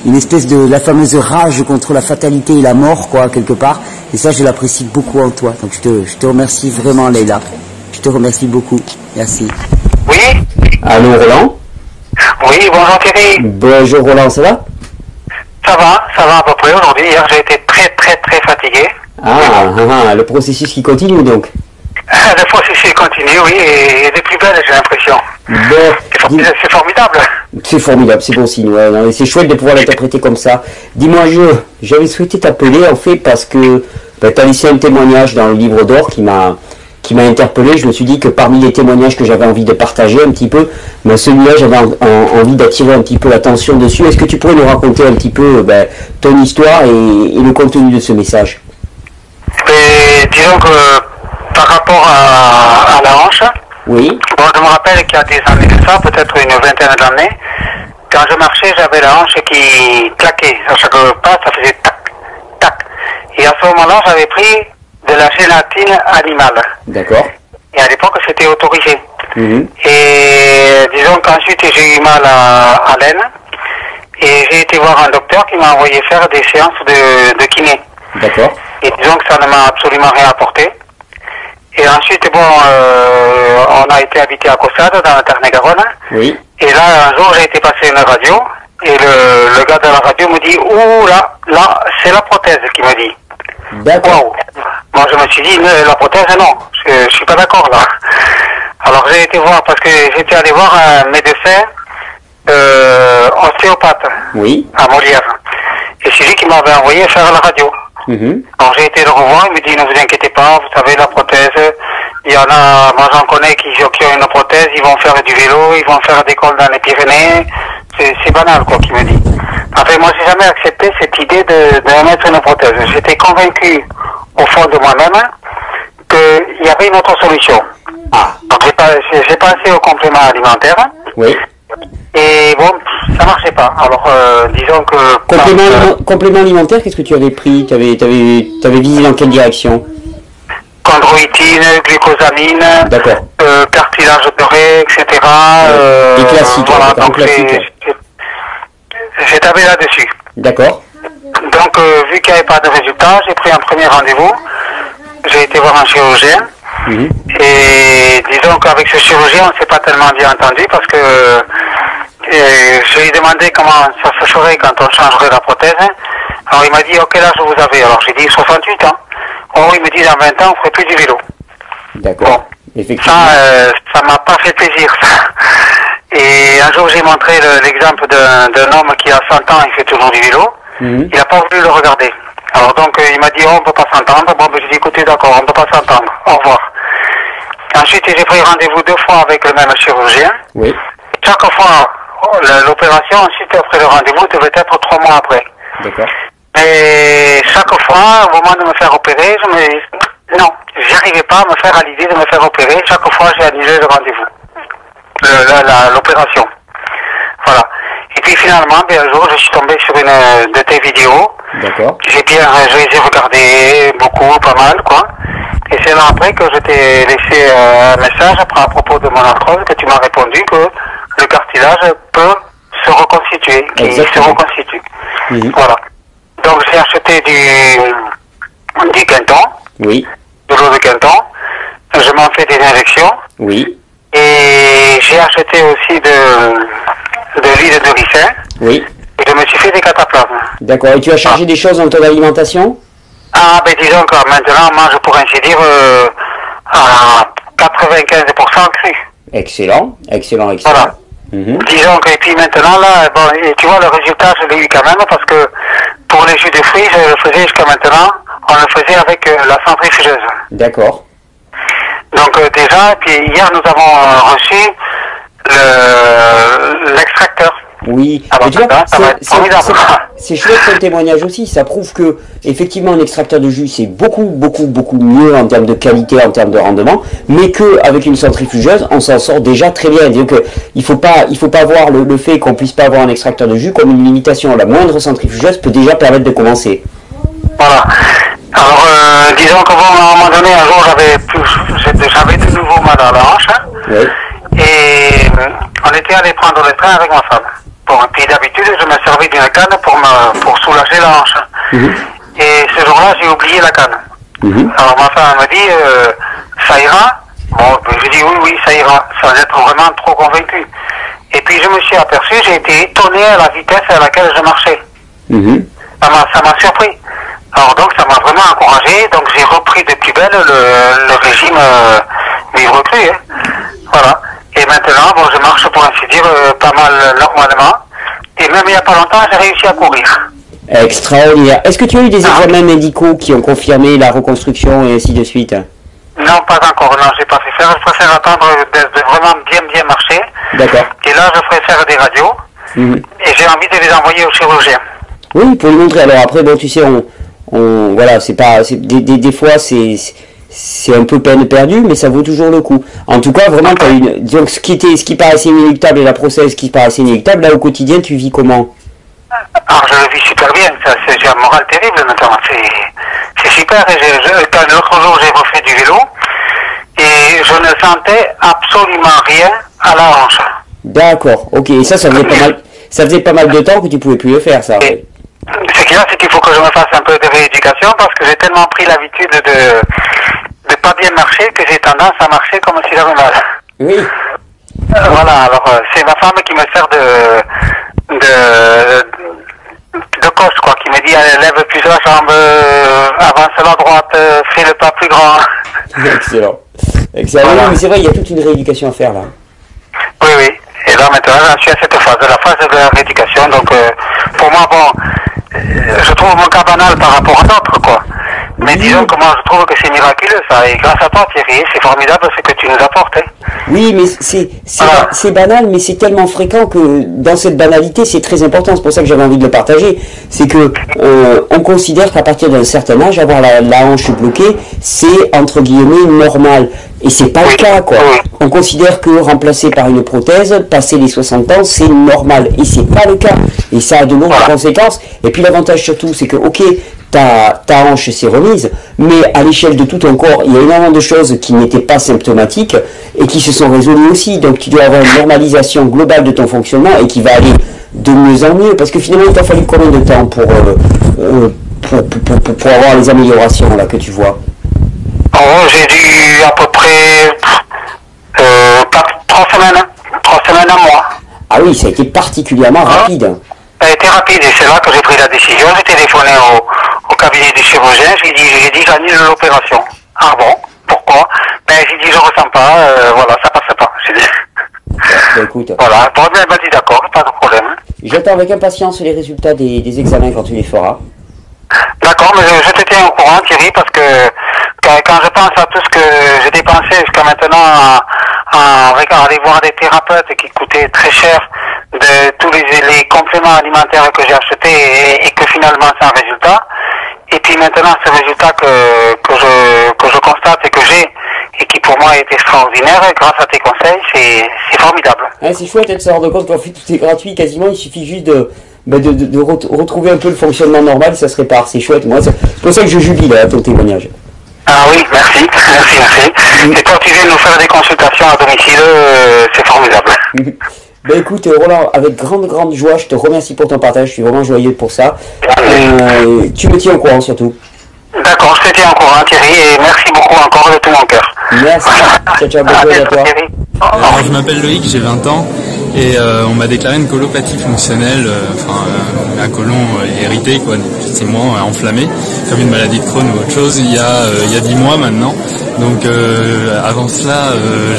une espèce de la fameuse rage contre la fatalité et la mort quoi quelque part et ça je l'apprécie beaucoup en toi. Donc je te remercie vraiment Leïla. Je te remercie beaucoup. Merci. Oui. Allô Roland. Oui, bonjour Thierry. Bonjour Roland, ça va? Ça va à peu près aujourd'hui. Hier j'ai été très fatigué. Le processus qui continue donc. Le processus continue, oui, et des plus belles j'ai l'impression. C'est formidable. C'est formidable, c'est bon signe. Ouais, c'est chouette de pouvoir l'interpréter comme ça. Dis-moi, j'avais souhaité t'appeler en fait parce que tu as laissé un témoignage dans le livre d'or qui m'a interpellé. Je me suis dit que parmi les témoignages que j'avais envie de partager un petit peu, celui-là j'avais envie d'attirer un petit peu l'attention dessus. Est-ce que tu pourrais nous raconter un petit peu ton histoire et le contenu de ce message? Disons que par rapport à la hanche, oui. Bon, je me rappelle qu'il y a des années de ça, peut-être une vingtaine d'années, quand je marchais j'avais la hanche qui claquait. À chaque pas ça faisait tac, tac. Et à ce moment-là j'avais pris de la gélatine animale. D'accord. Et à l'époque, c'était autorisé. Mmh. Et disons qu'ensuite, j'ai eu mal à l'aine. Et j'ai été voir un docteur qui m'a envoyé faire des séances de kiné. D'accord. Et disons que ça ne m'a absolument rien apporté. Et ensuite, bon, on a été habité à Caussade, dans la Tarn-et-Garonne. Oui. Et là, un jour, j'ai été passer une radio. Et le gars de la radio me dit, ouh là, c'est la prothèse qui me dit. D'accord. Waouh. Moi, je me suis dit, mais la prothèse, non, je suis pas d'accord là. Alors, j'ai été voir, parce que j'étais allé voir un médecin ostéopathe Oui. à Molière. Et c'est lui qui m'avait envoyé faire la radio. Alors, j'ai été le revoir, il me dit, ne vous inquiétez pas, vous savez, la prothèse, il y en a, moi j'en connais qui ont une prothèse, ils vont faire du vélo, ils vont faire des cols dans les Pyrénées. C'est banal, quoi, qu'il me dit. Enfin, moi, j'ai jamais accepté cette idée de mettre une prothèse. J'étais convaincu, au fond de moi-même, qu'il y avait une autre solution. Ah. Donc, j'ai pensé au complément alimentaire. Oui. Et bon, ça marchait pas. Alors, disons que... Complément alimentaire, qu'est-ce que tu avais pris? T'avais visé dans quelle direction? Chondroïtine, glucosamine, d'accord. Cartilage beurré, etc. Les classiques, voilà, donc classiques. j'ai tapé là-dessus. D'accord. Donc, vu qu'il n'y avait pas de résultat, j'ai pris un premier rendez-vous. J'ai été voir un chirurgien. Et disons qu'avec ce chirurgien, on ne s'est pas tellement bien entendu parce que je lui ai demandé comment ça se ferait quand on changerait la prothèse. Alors, il m'a dit, quel âge vous avez? Alors, j'ai dit 68 ans. Oh, il me dit, dans 20 ans, on ne ferait plus du vélo. D'accord. Bon. Effectivement. Ça m'a pas fait plaisir, ça. Et un jour, j'ai montré l'exemple d'un homme qui a 100 ans, il fait toujours du vélo. Il n'a pas voulu le regarder. Alors donc, il m'a dit, on ne peut pas s'entendre. Bon, ben, j'ai dit, écoutez, d'accord, on ne peut pas s'entendre. Au revoir. Ensuite, j'ai pris rendez-vous 2 fois avec le même chirurgien. Oui. Chaque fois, l'opération, ensuite, après le rendez-vous, devait être 3 mois après. D'accord. Et chaque fois, au moment de me faire opérer, non, j'arrivais pas à me faire à l'idée de me faire opérer. Chaque fois, j'ai annulé le rendez-vous. L'opération. Voilà. Et puis finalement, un jour, je suis tombé sur une de tes vidéos. D'accord. Je les ai regardées beaucoup, pas mal, quoi. Et c'est là après que je t'ai laissé un message à propos de mon arthrose, que tu m'as répondu que le cartilage peut se reconstituer, qu'il se reconstitue. Voilà. Donc j'ai acheté du Quinton. Oui. De l'eau de Quinton. Je m'en fais des injections. Oui. Et j'ai acheté aussi de l'huile de ricin. Oui. Et je me suis fait des cataplasmes. D'accord. Et tu as changé des choses dans ton alimentation? Ah, ben disons que maintenant, on mange pour ainsi dire à 95% cru. Excellent, excellent, excellent. Voilà. Disons que, et puis maintenant, là, bon, et tu vois, le résultat, je l'ai eu quand même, parce que pour les jus de fruits, je le faisais jusqu'à maintenant, on le faisait avec la centrifugeuse. D'accord. Donc déjà, puis hier, nous avons reçu l'extracteur. Oui, mais tu vois, c'est chouette ton témoignage aussi, ça prouve que effectivement un extracteur de jus c'est beaucoup mieux en termes de qualité, en termes de rendement, mais qu'avec une centrifugeuse on s'en sort déjà très bien. Donc il faut pas voir le fait qu'on puisse pas avoir un extracteur de jus comme une limitation. La moindre centrifugeuse peut déjà permettre de commencer. Voilà. Alors disons qu'à un moment donné, un jour j'avais de nouveau mal à la hanche. Oui. Et on était allé prendre le train avec ma femme. Bon, et puis d'habitude, je me servais d'une canne pour soulager la hanche. Et ce jour-là, j'ai oublié la canne. Alors ma femme me dit, ça ira? Bon, je dis oui, ça ira, sans être vraiment trop convaincu. Et puis je me suis aperçu, j'ai été étonné à la vitesse à laquelle je marchais. Ça m'a surpris. Alors donc ça m'a vraiment encouragé, donc j'ai repris de plus belle le régime vivre cru. Voilà. Et maintenant, bon, je marche pour ainsi dire pas mal normalement. Et même il n'y a pas longtemps, j'ai réussi à courir. Extraordinaire. Est-ce que tu as eu des examens médicaux qui ont confirmé la reconstruction et ainsi de suite? Non, pas encore. Non, j'ai pas fait faire. Je préfère attendre de vraiment bien marcher. D'accord. Et là, je ferai faire des radios. Et j'ai envie de les envoyer au chirurgien. Oui, pour lui montrer. Alors après, bon, tu sais, voilà, c'est pas, des fois, c'est un peu peine perdue, mais ça vaut toujours le coup. En tout cas, vraiment, t'as donc ce qui paraissait inéluctable et la procède qui paraissait inéluctable, là, au quotidien, tu vis comment? Alors, je le vis super bien. J'ai un moral terrible, notamment. C'est super. Quand l'autre jour, j'ai refait du vélo, et je ne sentais absolument rien à la hanche. D'accord, ok. Et ça faisait pas mal de temps que tu pouvais plus le faire, ça. Et ce qu'il y a, c'est qu'il faut que je me fasse un peu de rééducation, parce que j'ai tellement pris l'habitude de pas bien marcher que j'ai tendance à marcher comme si j'avais mal. Oui. Voilà, alors c'est ma femme qui me sert de coach, quoi, qui me dit lève plus la jambe, avance à la droite, fais le pas plus grand. Excellent. Excellent. Voilà. Oui, mais c'est vrai, il y a toute une rééducation à faire là. Oui, oui. Et là maintenant, je suis à cette phase, la phase de la rééducation. Donc pour moi, bon, je trouve mon cas banal par rapport à d'autres, quoi. Mais disons que moi je trouve que c'est miraculeux ça. Et grâce à toi Thierry, c'est formidable ce que tu nous apportes. Hein. Oui, mais c'est banal, mais c'est tellement fréquent que dans cette banalité, c'est très important. C'est pour ça que j'avais envie de le partager. C'est que on considère qu'à partir d'un certain âge, avoir la hanche bloquée, c'est entre guillemets normal. Et c'est pas le cas, quoi. On considère que remplacer par une prothèse, passer les 60 ans, c'est normal. Et c'est pas le cas. Et ça a de lourdes conséquences. Et puis l'avantage surtout, c'est que, ok, ta hanche s'est remise, mais à l'échelle de tout ton corps, il y a énormément de choses qui n'étaient pas symptomatiques et qui se sont résolues aussi. Donc tu dois avoir une normalisation globale de ton fonctionnement et qui va aller de mieux en mieux. Parce que finalement, il t'a fallu combien de temps pour avoir les améliorations là que tu vois? Oh, j'ai dû à peu près 3 semaines. 3 semaines à mois. Ah oui, ça a été particulièrement rapide. Ça a été rapide et c'est là que j'ai pris la décision. J'ai téléphoné au cabinet du chirurgien. J'ai dit j'annule l'opération. Ah bon? Pourquoi? Ben j'ai dit je ressens pas. Voilà, ça passe pas. J'ai dit. Ben, écoute. Voilà. Bon, ben, elle m'a dit d'accord, pas de problème. J'attends avec impatience les résultats des examens quand tu les feras. D'accord, mais je te tiens au courant Thierry parce que quand je pense à tout ce que j'ai dépensé jusqu'à maintenant à aller voir des thérapeutes qui coûtaient très cher, de tous les compléments alimentaires que j'ai achetés et que finalement c'est un résultat. Et puis maintenant ce résultat que je constate et que j'ai et qui pour moi est extraordinaire grâce à tes conseils, c'est formidable. Ouais, c'est chouette de se rendre compte qu'en fait tout est gratuit quasiment, il suffit juste de retrouver un peu le fonctionnement normal, ça se répare, c'est chouette. Moi, c'est pour ça que je jubile à ton témoignage. Ah oui, merci. Et quand tu viens nous faire des consultations à domicile, c'est formidable. Ben écoute Roland, avec grande joie, je te remercie pour ton partage, je suis vraiment joyeux pour ça. Tu me tiens au courant surtout. D'accord, je te tiens au courant Thierry et merci beaucoup encore de tout mon cœur. Merci, ciao, bonne journée à toi. Alors je m'appelle Loïc, j'ai 20 ans et on m'a déclaré une colopathie fonctionnelle, un côlon hérité, quoi, effectivement enflammé, comme une maladie de Crohn ou autre chose, il y a 10 mois maintenant. Donc avant cela,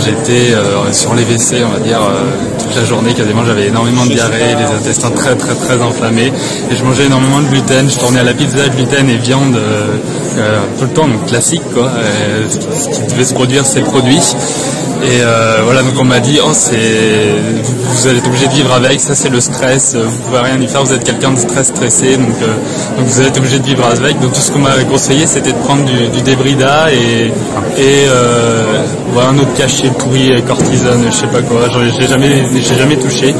j'étais sur les WC, on va dire, toute la journée quasiment, j'avais énormément de diarrhée, les intestins très enflammés, et je mangeais énormément de gluten, je tournais à la pizza, gluten et viande tout le temps, donc classique, quoi, ce qui devait se produire, c'est produit. Et voilà, donc on m'a dit, vous allez être obligé de vivre avec, ça c'est le stress, vous pouvez rien y faire, vous êtes quelqu'un de stressé, donc vous allez être obligé de vivre avec. Donc tout ce qu'on m'a conseillé, c'était de prendre du Débrida et voilà, un autre cachet pourri, cortisone, je sais pas quoi, j'ai jamais touché.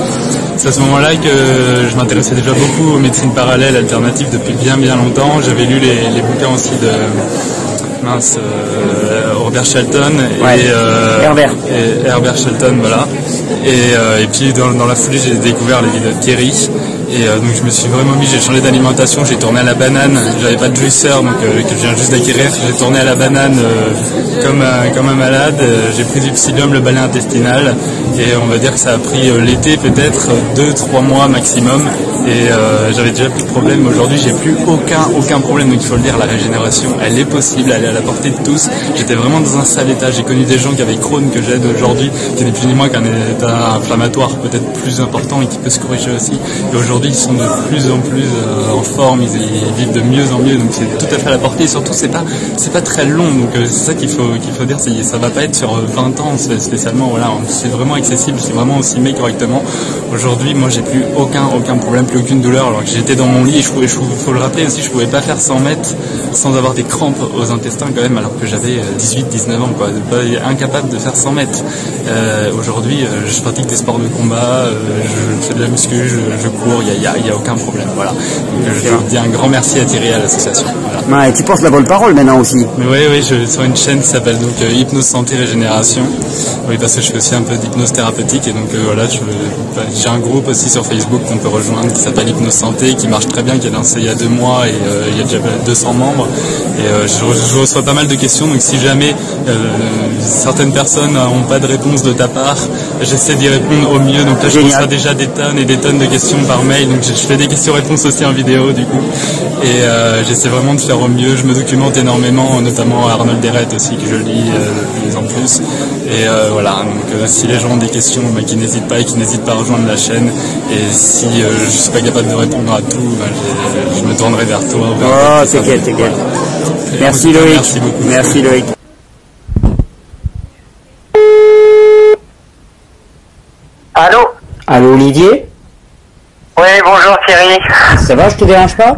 C'est à ce moment-là que je m'intéressais déjà beaucoup aux médecines parallèles, alternatives depuis bien longtemps. J'avais lu les bouquins aussi de Herbert Shelton et Herbert Shelton, voilà. Et puis dans la foulée, j'ai découvert les vidéos de Thierry. Et donc je me suis vraiment mis, j'ai changé d'alimentation, j'ai tourné à la banane, j'avais pas de juiceur donc que je viens juste d'acquérir, j'ai tourné à la banane comme un malade, j'ai pris du psyllium, le balai intestinal, et on va dire que ça a pris l'été peut-être 2-3 mois maximum, et j'avais déjà plus de problème. Aujourd'hui j'ai plus aucun problème, donc il faut le dire, la régénération elle est possible, elle est à la portée de tous. J'étais vraiment dans un sale état, j'ai connu des gens qui avaient Crohn que j'aide aujourd'hui, qui n'est plus ni moins qu'un état inflammatoire peut-être plus important et qui peut se corriger aussi, et aujourd'hui ils sont de plus en plus en forme, ils vivent de mieux en mieux, donc c'est tout à fait à la portée, et surtout c'est pas très long, donc c'est ça qu'il faut dire, ça va pas être sur 20 ans spécialement, voilà, c'est vraiment accessible, c'est vraiment aussi mis correctement. Aujourd'hui moi j'ai plus aucun problème, plus aucune douleur, alors que j'étais dans mon lit, et faut le rappeler aussi, je pouvais pas faire 100 mètres sans avoir des crampes aux intestins quand même, alors que j'avais 18-19 ans, quoi, incapable de faire 100 mètres. Aujourd'hui je pratique des sports de combat, je fais de la muscu, je cours, il y a aucun problème, voilà. Donc, je dis un grand merci à Thierry, à l'association. Voilà. Ouais, et tu portes la bonne parole maintenant aussi. Mais oui, je sur une chaîne qui s'appelle donc Hypnose Santé Régénération. Oui, parce que je fais aussi un peu d'hypnose thérapeutique, et donc voilà, j'ai un groupe aussi sur Facebook qu'on peut rejoindre qui s'appelle Hypnose Santé, qui marche très bien, qui est lancé il y a 2 mois et il y a déjà 200 membres. Et je reçois pas mal de questions, donc si jamais certaines personnes n'ont pas de réponse de ta part, j'essaie d'y répondre au mieux. Donc là, je reçois déjà des tonnes et des tonnes de questions par mail, donc je fais des questions-réponses aussi en vidéo du coup. Et j'essaie vraiment de faire au mieux. Je me documente énormément, notamment à Arnold Deret aussi, que je lis de plus en plus. Et voilà, donc si les gens ont des questions, qu'ils n'hésitent pas à rejoindre la chaîne. Et si je suis pas capable de répondre à tout, je me tournerai vers toi. Oh, t'inquiète. Voilà. Merci Loïc. Merci beaucoup. Merci Loïc. Allô? Allô Olivier? Oui, bonjour Thierry. Ça va, je te dérange pas?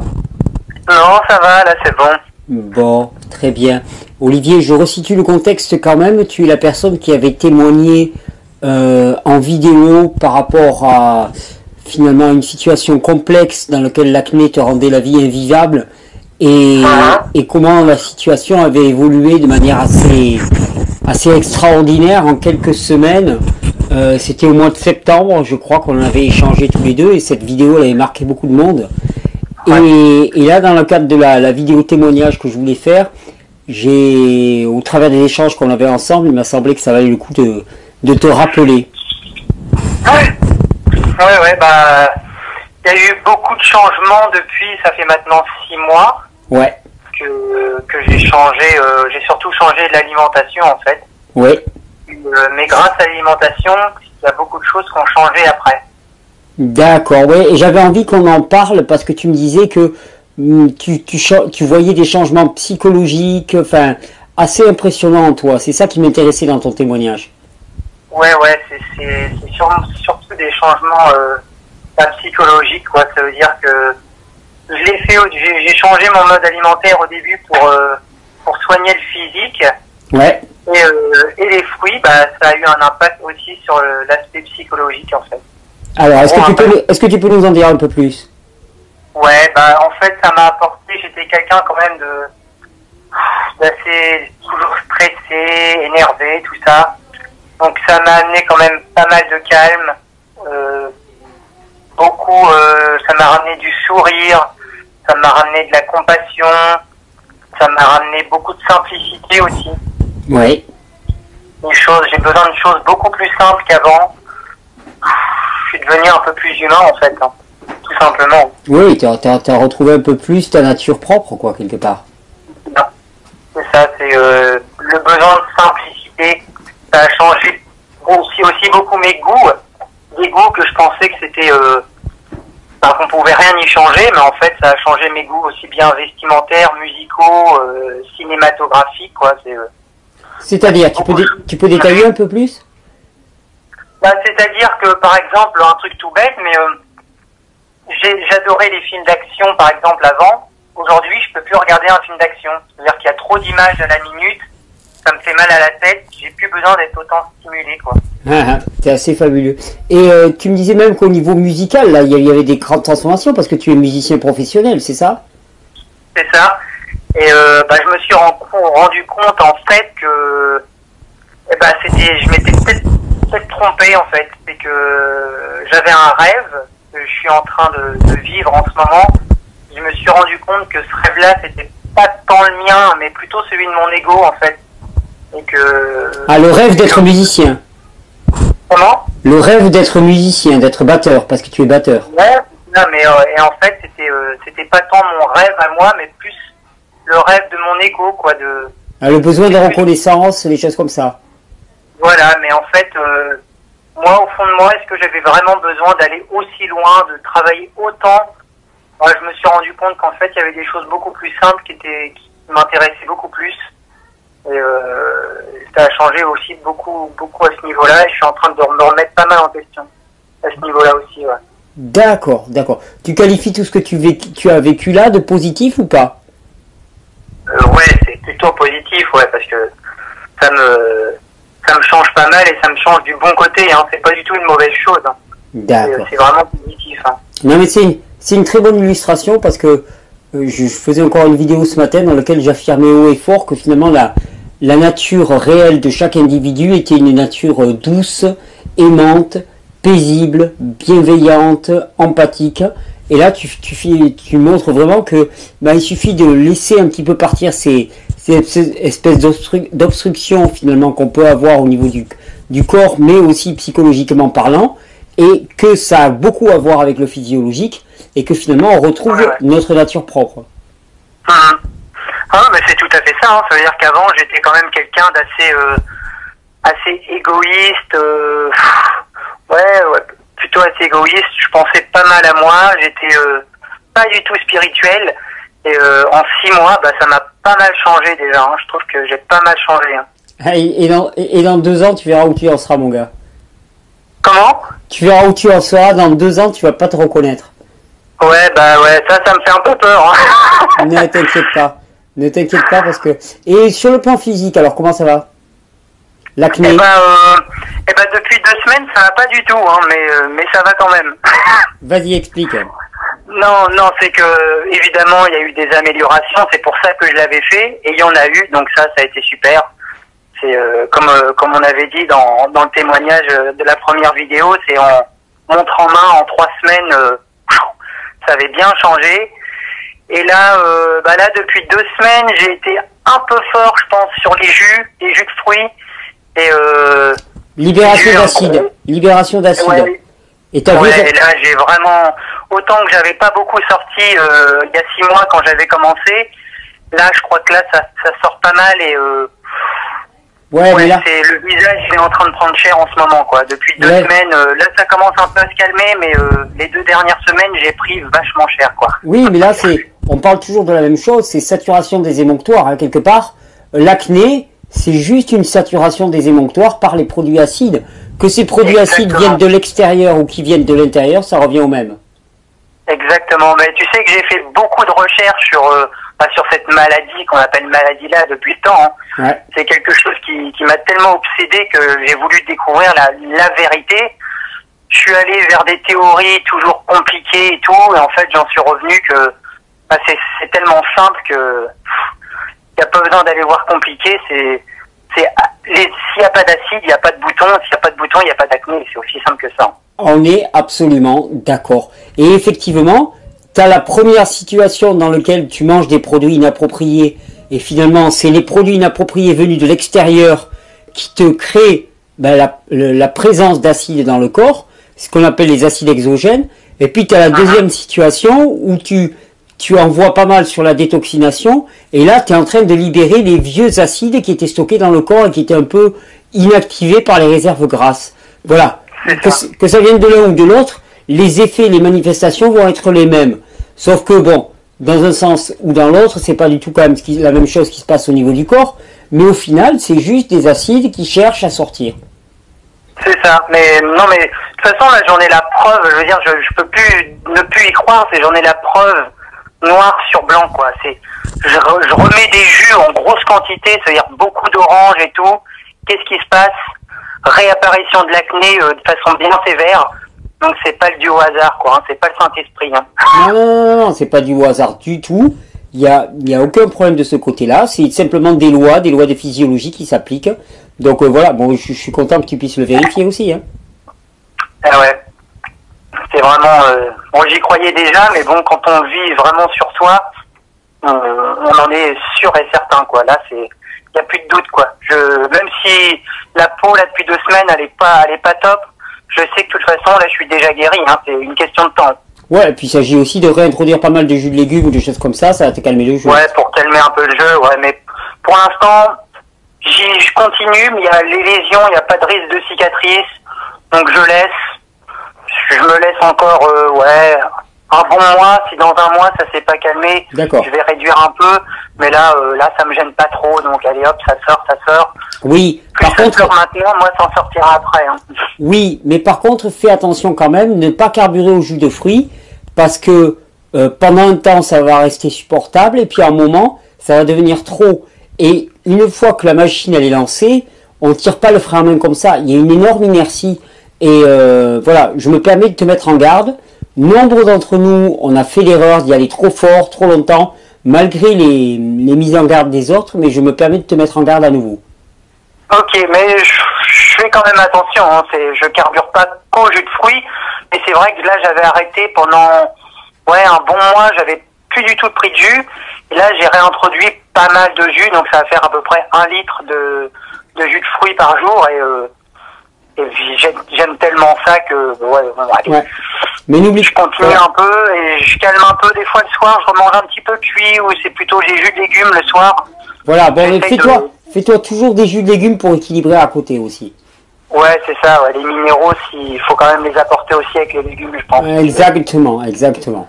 Non, ça va, là c'est bon. Bon, très bien. Olivier, je resitue le contexte quand même. Tu es la personne qui avait témoigné en vidéo par rapport à finalement une situation complexe dans laquelle l'acné te rendait la vie invivable et comment la situation avait évolué de manière assez extraordinaire en quelques semaines. C'était au mois de septembre, je crois qu'on en avait échangé tous les deux et cette vidéo elle avait marqué beaucoup de monde. Et là, dans le cadre de la vidéo témoignage que je voulais faire, au travers des échanges qu'on avait ensemble, il m'a semblé que ça valait le coup de te rappeler. Ouais, bah, il y a eu beaucoup de changements depuis, ça fait maintenant 6 mois. Ouais. Que j'ai changé, j'ai surtout changé de l'alimentation en fait. Ouais. Mais grâce à l'alimentation, il y a beaucoup de choses qui ont changé après. D'accord, ouais. Et j'avais envie qu'on en parle parce que tu me disais que tu voyais des changements psychologiques, enfin, assez impressionnants en toi. C'est ça qui m'intéressait dans ton témoignage. Ouais, c'est surtout des changements pas psychologiques, quoi. Ça veut dire que j'ai changé mon mode alimentaire au début pour soigner le physique. Ouais. Et les fruits, bah, ça a eu un impact aussi sur l'aspect psychologique, en fait. Alors, est-ce que tu peux nous en dire un peu plus? Ouais, bah, en fait, ça m'a apporté, j'étais quelqu'un quand même d'assez toujours stressé, énervé, tout ça. Donc, ça m'a amené quand même pas mal de calme. Ça m'a ramené du sourire, ça m'a ramené de la compassion, ça m'a ramené beaucoup de simplicité aussi. Oui. J'ai besoin de choses beaucoup plus simples qu'avant. Je suis devenu un peu plus humain en fait, hein, tout simplement. Oui, t'as retrouvé un peu plus ta nature propre, quoi, quelque part. Non. C'est ça, c'est le besoin de simplicité. Ça a changé aussi beaucoup mes goûts. Des goûts que je pensais que c'était... qu'on pouvait rien y changer, mais en fait ça a changé mes goûts aussi bien vestimentaires, musicaux, cinématographiques, quoi. C'est-à-dire, tu peux détailler un peu plus? Bah, c'est-à-dire que, par exemple, un truc tout bête, mais j'adorais les films d'action, par exemple, avant. Aujourd'hui, je peux plus regarder un film d'action. C'est-à-dire qu'il y a trop d'images à la minute, ça me fait mal à la tête, j'ai plus besoin d'être autant stimulé, quoi. C'est assez fabuleux. Et tu me disais même qu'au niveau musical, là, il y avait des grandes transformations parce que tu es musicien professionnel, c'est ça? C'est ça. Et je me suis rendu compte en fait que je m'étais peut-être trompé en fait. C'est que j'avais un rêve que je suis en train de vivre en ce moment. Je me suis rendu compte que ce rêve-là, c'était pas tant le mien, mais plutôt celui de mon ego en fait. Et que... Ah, le rêve d'être musicien. Comment? Le rêve d'être musicien, d'être batteur, parce que tu es batteur. Ouais, non, mais et en fait, c'était pas tant mon rêve à moi, mais plus le rêve de mon ego, quoi. Le besoin de reconnaissance, des choses comme ça. Voilà, mais en fait, moi, au fond de moi, est-ce que j'avais vraiment besoin d'aller aussi loin, de travailler autant? Je me suis rendu compte qu'en fait, il y avait des choses beaucoup plus simples qui m'intéressaient beaucoup plus. Et ça a changé aussi beaucoup à ce niveau-là. Et je suis en train de me remettre pas mal en question à ce niveau-là aussi. Ouais. D'accord. Tu qualifies tout ce que tu as vécu là de positif ou pas? Ouais, c'est plutôt positif, ouais, parce que ça me change pas mal et ça me change du bon côté. Hein. C'est pas du tout une mauvaise chose. Hein. D'accord. C'est vraiment positif. Hein. Non, mais c'est une très bonne illustration parce que je faisais encore une vidéo ce matin dans laquelle j'affirmais haut et fort que finalement la nature réelle de chaque individu était une nature douce, aimante, paisible, bienveillante, empathique, Et là, tu montres vraiment que il suffit de laisser un petit peu partir ces espèces d'obstructions finalement qu'on peut avoir au niveau du corps, mais aussi psychologiquement parlant, et que ça a beaucoup à voir avec le physiologique, et que finalement on retrouve notre nature propre. Ah, mais c'est tout à fait ça. Hein. Ça veut dire qu'avant j'étais quand même quelqu'un assez égoïste. Plutôt assez égoïste. Je pensais pas mal à moi. J'étais pas du tout spirituel. Et en 6 mois, ça m'a pas mal changé déjà. Hein. Je trouve que j'ai pas mal changé. Hein. Et dans 2 ans, tu verras où tu en seras, mon gars. Comment? Tu verras où tu en seras. Dans 2 ans, tu vas pas te reconnaître. Ouais, ça me fait un peu peur. Hein. Ne t'inquiète pas. Ne t'inquiète pas parce que... Et sur le plan physique, alors comment ça va? L'acné? Depuis 2 semaines, ça va pas du tout, hein, mais ça va quand même. Vas-y, explique. Non, c'est que, évidemment, il y a eu des améliorations, c'est pour ça que je l'avais fait, et il y en a eu, donc ça a été super. C'est comme on avait dit dans le témoignage de la première vidéo, c'est en montre en main, en 3 semaines, ça avait bien changé. Et là, depuis 2 semaines, j'ai été un peu fort, je pense, sur les jus de fruits. Et libération d'acide. Ouais, et là, j'ai vraiment, autant que j'avais pas beaucoup sorti il y a 6 mois quand j'avais commencé, là, je crois que là, ça sort pas mal et mais là... le visage, il est en train de prendre cher en ce moment, quoi. Depuis 2 semaines, là, ça commence un peu à se calmer, mais les 2 dernières semaines, j'ai pris vachement cher, quoi. Oui, mais là, on parle toujours de la même chose, c'est saturation des émonctoires, hein, quelque part. L'acné, c'est juste une saturation des émonctoires par les produits acides. Que ces produits acides viennent de l'extérieur ou qui viennent de l'intérieur, ça revient au même. Exactement. Mais tu sais que j'ai fait beaucoup de recherches sur cette maladie qu'on appelle maladie-là depuis le temps. Hein. Ouais. C'est quelque chose qui m'a tellement obsédé que j'ai voulu découvrir la vérité. Je suis allé vers des théories toujours compliquées et tout, et en fait j'en suis revenu que c'est tellement simple que il n'y a pas besoin d'aller voir compliqué. S'il n'y a pas d'acide, il n'y a pas de bouton. S'il n'y a pas de bouton, il n'y a pas d'acné. C'est aussi simple que ça. On est absolument d'accord. Et effectivement, tu as la première situation dans laquelle tu manges des produits inappropriés. Et finalement, c'est les produits inappropriés venus de l'extérieur qui te créent la présence d'acide dans le corps. Ce qu'on appelle les acides exogènes. Et puis, tu as la deuxième situation où tu envoies pas mal sur la détoxination, et là, tu es en train de libérer les vieux acides qui étaient stockés dans le corps et qui étaient un peu inactivés par les réserves grasses. Voilà. Que ça vienne de l'un ou de l'autre, les effets, les manifestations vont être les mêmes. Sauf que, bon, dans un sens ou dans l'autre, c'est pas du tout quand même la même chose qui se passe au niveau du corps, mais au final, c'est juste des acides qui cherchent à sortir. C'est ça, mais de toute façon, là, j'en ai la preuve, je veux dire, je peux plus ne plus y croire, j'en ai la preuve noir sur blanc, quoi. Je remets des jus en grosse quantité, c'est-à-dire beaucoup d'orange et tout. Qu'est-ce qui se passe? Réapparition de l'acné de façon bien sévère. Donc c'est pas dû au hasard, quoi. Hein. C'est pas le Saint-Esprit. Hein. Non, c'est pas dû au hasard du tout. Il y a aucun problème de ce côté-là. C'est simplement des lois de physiologie qui s'appliquent. Donc voilà. Bon, je suis content que tu puisses le vérifier aussi. Hein. Ah ouais. C'est vraiment... j'y croyais déjà, mais bon, quand on vit vraiment sur soi, on en est sûr et certain, quoi. Là, il n'y a plus de doute, quoi. Même si la peau, là, depuis 2 semaines, elle est pas top, je sais que de toute façon, là, je suis déjà guéri, hein. C'est une question de temps. Ouais, et puis il s'agit aussi de réintroduire pas mal de jus de légumes ou des choses comme ça va te calmer le jeu. Ouais, pour calmer un peu le jeu, ouais, mais pour l'instant, je continue, mais il y a les lésions, il n'y a pas de risque de cicatrice, donc je me laisse encore, un bon mois. Si dans 1 mois ça s'est pas calmé, je vais réduire un peu, mais là ça me gêne pas trop, donc allez hop, ça sort. Oui, plus par contre, maintenant, moi ça en sortira après. Hein. Oui, mais par contre, fais attention quand même, ne pas carburer au jus de fruits, parce que pendant un temps ça va rester supportable, et puis à un moment ça va devenir trop. Et une fois que la machine elle est lancée, on tire pas le frein à main comme ça. Il y a une énorme inertie. Et voilà, je me permets de te mettre en garde. Nombre d'entre nous, on a fait l'erreur d'y aller trop fort, trop longtemps, malgré les mises en garde des autres, mais je me permets de te mettre en garde à nouveau. Ok, mais je fais quand même attention, hein, je carbure pas qu'au jus de fruits, mais c'est vrai que là j'avais arrêté pendant ouais, un bon mois, j'avais plus du tout pris de jus. Et là, j'ai réintroduit pas mal de jus, donc ça va faire à peu près 1 litre de jus de fruits par jour. Et puis j'aime tellement ça que, ouais, bon, allez. Ouais. Mais n'oublie je continue un peu et je calme un peu des fois le soir, je remange un petit peu cuit ou c'est plutôt des jus de légumes le soir. Voilà, bon, fais-toi toujours des jus de légumes pour équilibrer à côté aussi. Ouais, c'est ça, ouais. Les minéraux, il faut quand même les apporter aussi avec les légumes, je pense. Exactement, exactement.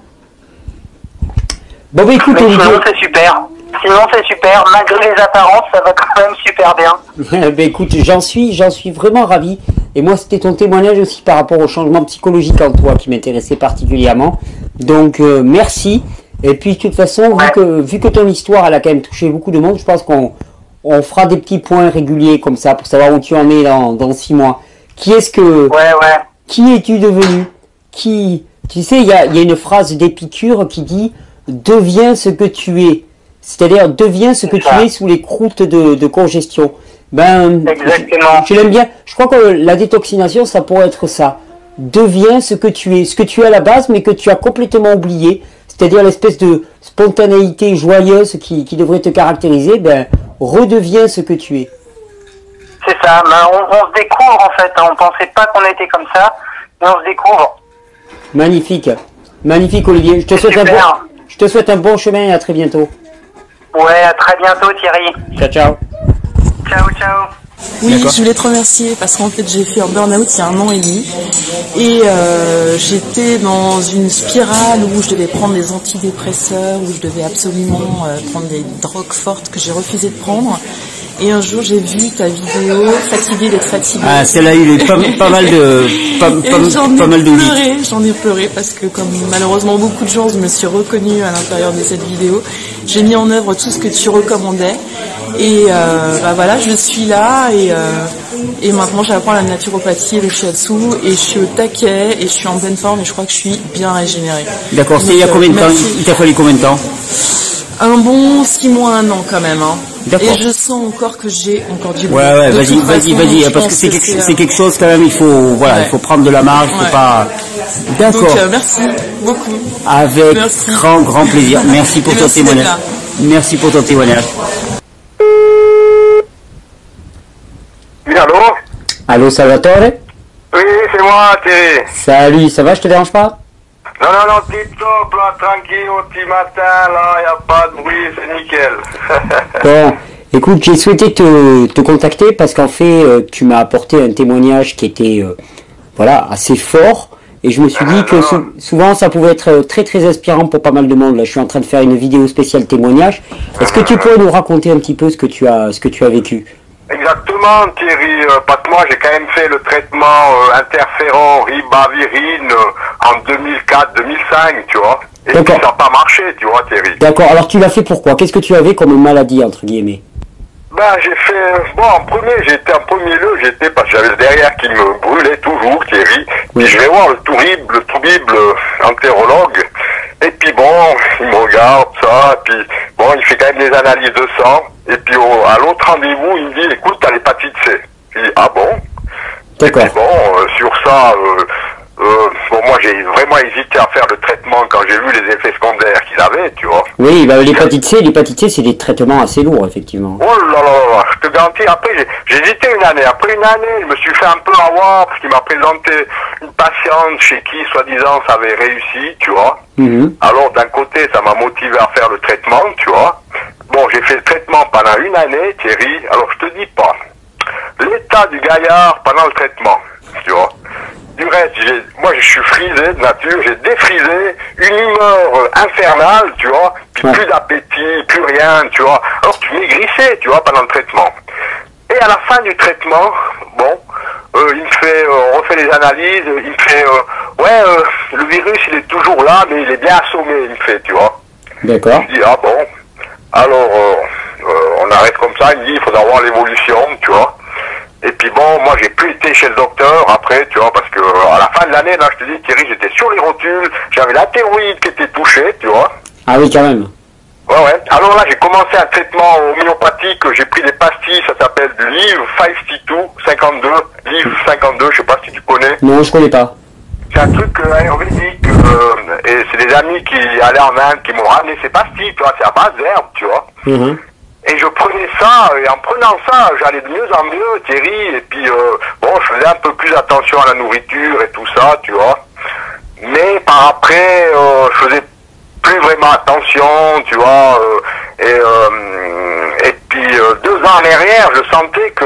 Bon, bah écoute, mais sinon, c'est super. Sinon, c'est super. Malgré les apparences, ça va quand même super bien. Ben écoute, j'en suis vraiment ravi. Et moi, c'était ton témoignage aussi par rapport au changement psychologique en toi qui m'intéressait particulièrement. Donc, merci. Et puis, de toute façon, vu que ton histoire, elle a quand même touché beaucoup de monde, je pense qu'on fera des petits points réguliers comme ça pour savoir où tu en es dans 6 mois. Qui es-tu devenu? Tu sais, il y a une phrase d'Épicure qui dit « Deviens ce que tu es ». C'est-à-dire, deviens ce que tu es sous les croûtes de congestion. Ben, exactement. Je l'aime bien. Je crois que la détoxination, ça pourrait être ça. Deviens ce que tu es. Ce que tu es à la base, mais que tu as complètement oublié. C'est-à-dire l'espèce de spontanéité joyeuse qui devrait te caractériser. Ben, redeviens ce que tu es. C'est ça. Ben, on se découvre, en fait. On pensait pas qu'on était comme ça, mais on se découvre. Magnifique. Magnifique, Olivier. Je te souhaite un bon chemin et à très bientôt. Ouais, à très bientôt, Thierry. Ciao, ciao. Ciao, ciao. Oui, je voulais te remercier parce qu'en fait j'ai fait un burn-out il y a 1 an et demi et j'étais dans une spirale où je devais prendre des antidépresseurs, où je devais absolument prendre des drogues fortes que j'ai refusé de prendre. Et un jour j'ai vu ta vidéo, fatiguée d'être fatiguée. Ah, celle-là, il y a eu pas mal de J'en ai pleuré parce que comme malheureusement beaucoup de gens, je me suis reconnue à l'intérieur de cette vidéo. J'ai mis en œuvre tout ce que tu recommandais. Et voilà, je suis là et maintenant j'apprends la naturopathie et le shiatsu et je suis au taquet et je suis en pleine forme et je crois que je suis bien régénérée. D'accord, c'est il y a combien de temps? Il t'a fallu combien de temps? Un bon 6 mois, 1 an quand même. Hein. Et je sens encore que j'ai encore du boulot. Ouais, vas-y, parce que c'est quelque chose quand même, il faut prendre de la marge, il faut pas... D'accord. Donc merci beaucoup. Avec grand plaisir. Merci pour ton témoignage. Merci pour ton témoignage. Oui, allô? Allô, Salvatore? Oui, c'est moi, Thierry. Salut, ça va, je te dérange pas? Non, tip top, là, tranquille, au petit matin, là, y a pas de bruit, c'est nickel. Bon, écoute, j'ai souhaité te contacter parce qu'en fait, tu m'as apporté un témoignage qui était, assez fort. Et je me suis dit que souvent, ça pouvait être très inspirant pour pas mal de monde. Là, je suis en train de faire une vidéo spéciale témoignage. Est-ce que tu pourrais nous raconter un petit peu ce que tu as vécu? Exactement, Thierry, parce que moi j'ai quand même fait le traitement interféron ribavirine en 2004-2005, tu vois. Et puis ça n'a pas marché, tu vois, Thierry. D'accord, alors tu l'as fait pourquoi? Qu'est-ce que tu avais comme maladie, entre guillemets? Ben j'ai fait, en premier lieu, parce que j'avais le derrière qui me brûlait toujours, Thierry. Puis je vais voir le tourible entérologue. Et puis bon, il me regarde ça, puis bon, il fait quand même des analyses de sang. Et puis à l'autre rendez-vous, il me dit, écoute, t'as l'hépatite C. Je dis, ah bon? D'accord. Et puis bon, sur ça, moi j'ai vraiment hésité à faire le traitement quand j'ai vu les effets secondaires qu'il avait, tu vois. Oui, bah, l'hépatite C, c'est des traitements assez lourds, effectivement. Oh là là, je te garantis, après j'ai hésité une année. Après une année, je me suis fait un peu avoir parce qu'il m'a présenté une patiente chez qui, soi-disant, ça avait réussi, tu vois. Alors d'un côté, ça m'a motivé à faire le traitement, tu vois. Bon, j'ai fait le traitement pendant une année, Thierry. Alors je te dis pas l'état du gaillard pendant le traitement, tu vois. Du reste, moi je suis frisé de nature, j'ai défrisé, une humeur infernale, tu vois, puis plus d'appétit, plus rien, tu vois. Alors tu maigrissais, tu vois, pendant le traitement. Et à la fin du traitement, bon, il me fait, on refait les analyses, il me fait, le virus il est toujours là, mais il est bien assommé, il me fait, tu vois. D'accord. Je dis, ah bon, alors on arrête comme ça, il me dit, il faudra voir l'évolution, tu vois. Et puis bon, moi j'ai plus été chez le docteur après, tu vois, parce que à la fin de l'année, là, je te dis, Thierry, j'étais sur les rotules, j'avais la thyroïde qui était touchée, tu vois. Ah oui, quand même. Ouais. Alors là, j'ai commencé un traitement homéopathique, j'ai pris des pastilles, ça s'appelle du Live 52, Live 52, je sais pas si tu connais. Non, je connais pas. C'est un truc ayurvédique, et c'est des amis qui allaient en Inde, qui m'ont ramené ces pastilles, tu vois, c'est à base d'herbe, tu vois. Et je prenais ça, et en prenant ça, j'allais de mieux en mieux, Thierry, et puis, bon, je faisais un peu plus attention à la nourriture et tout ça, tu vois. Mais par après, je faisais plus vraiment attention, tu vois, et puis 2 ans en arrière, je sentais que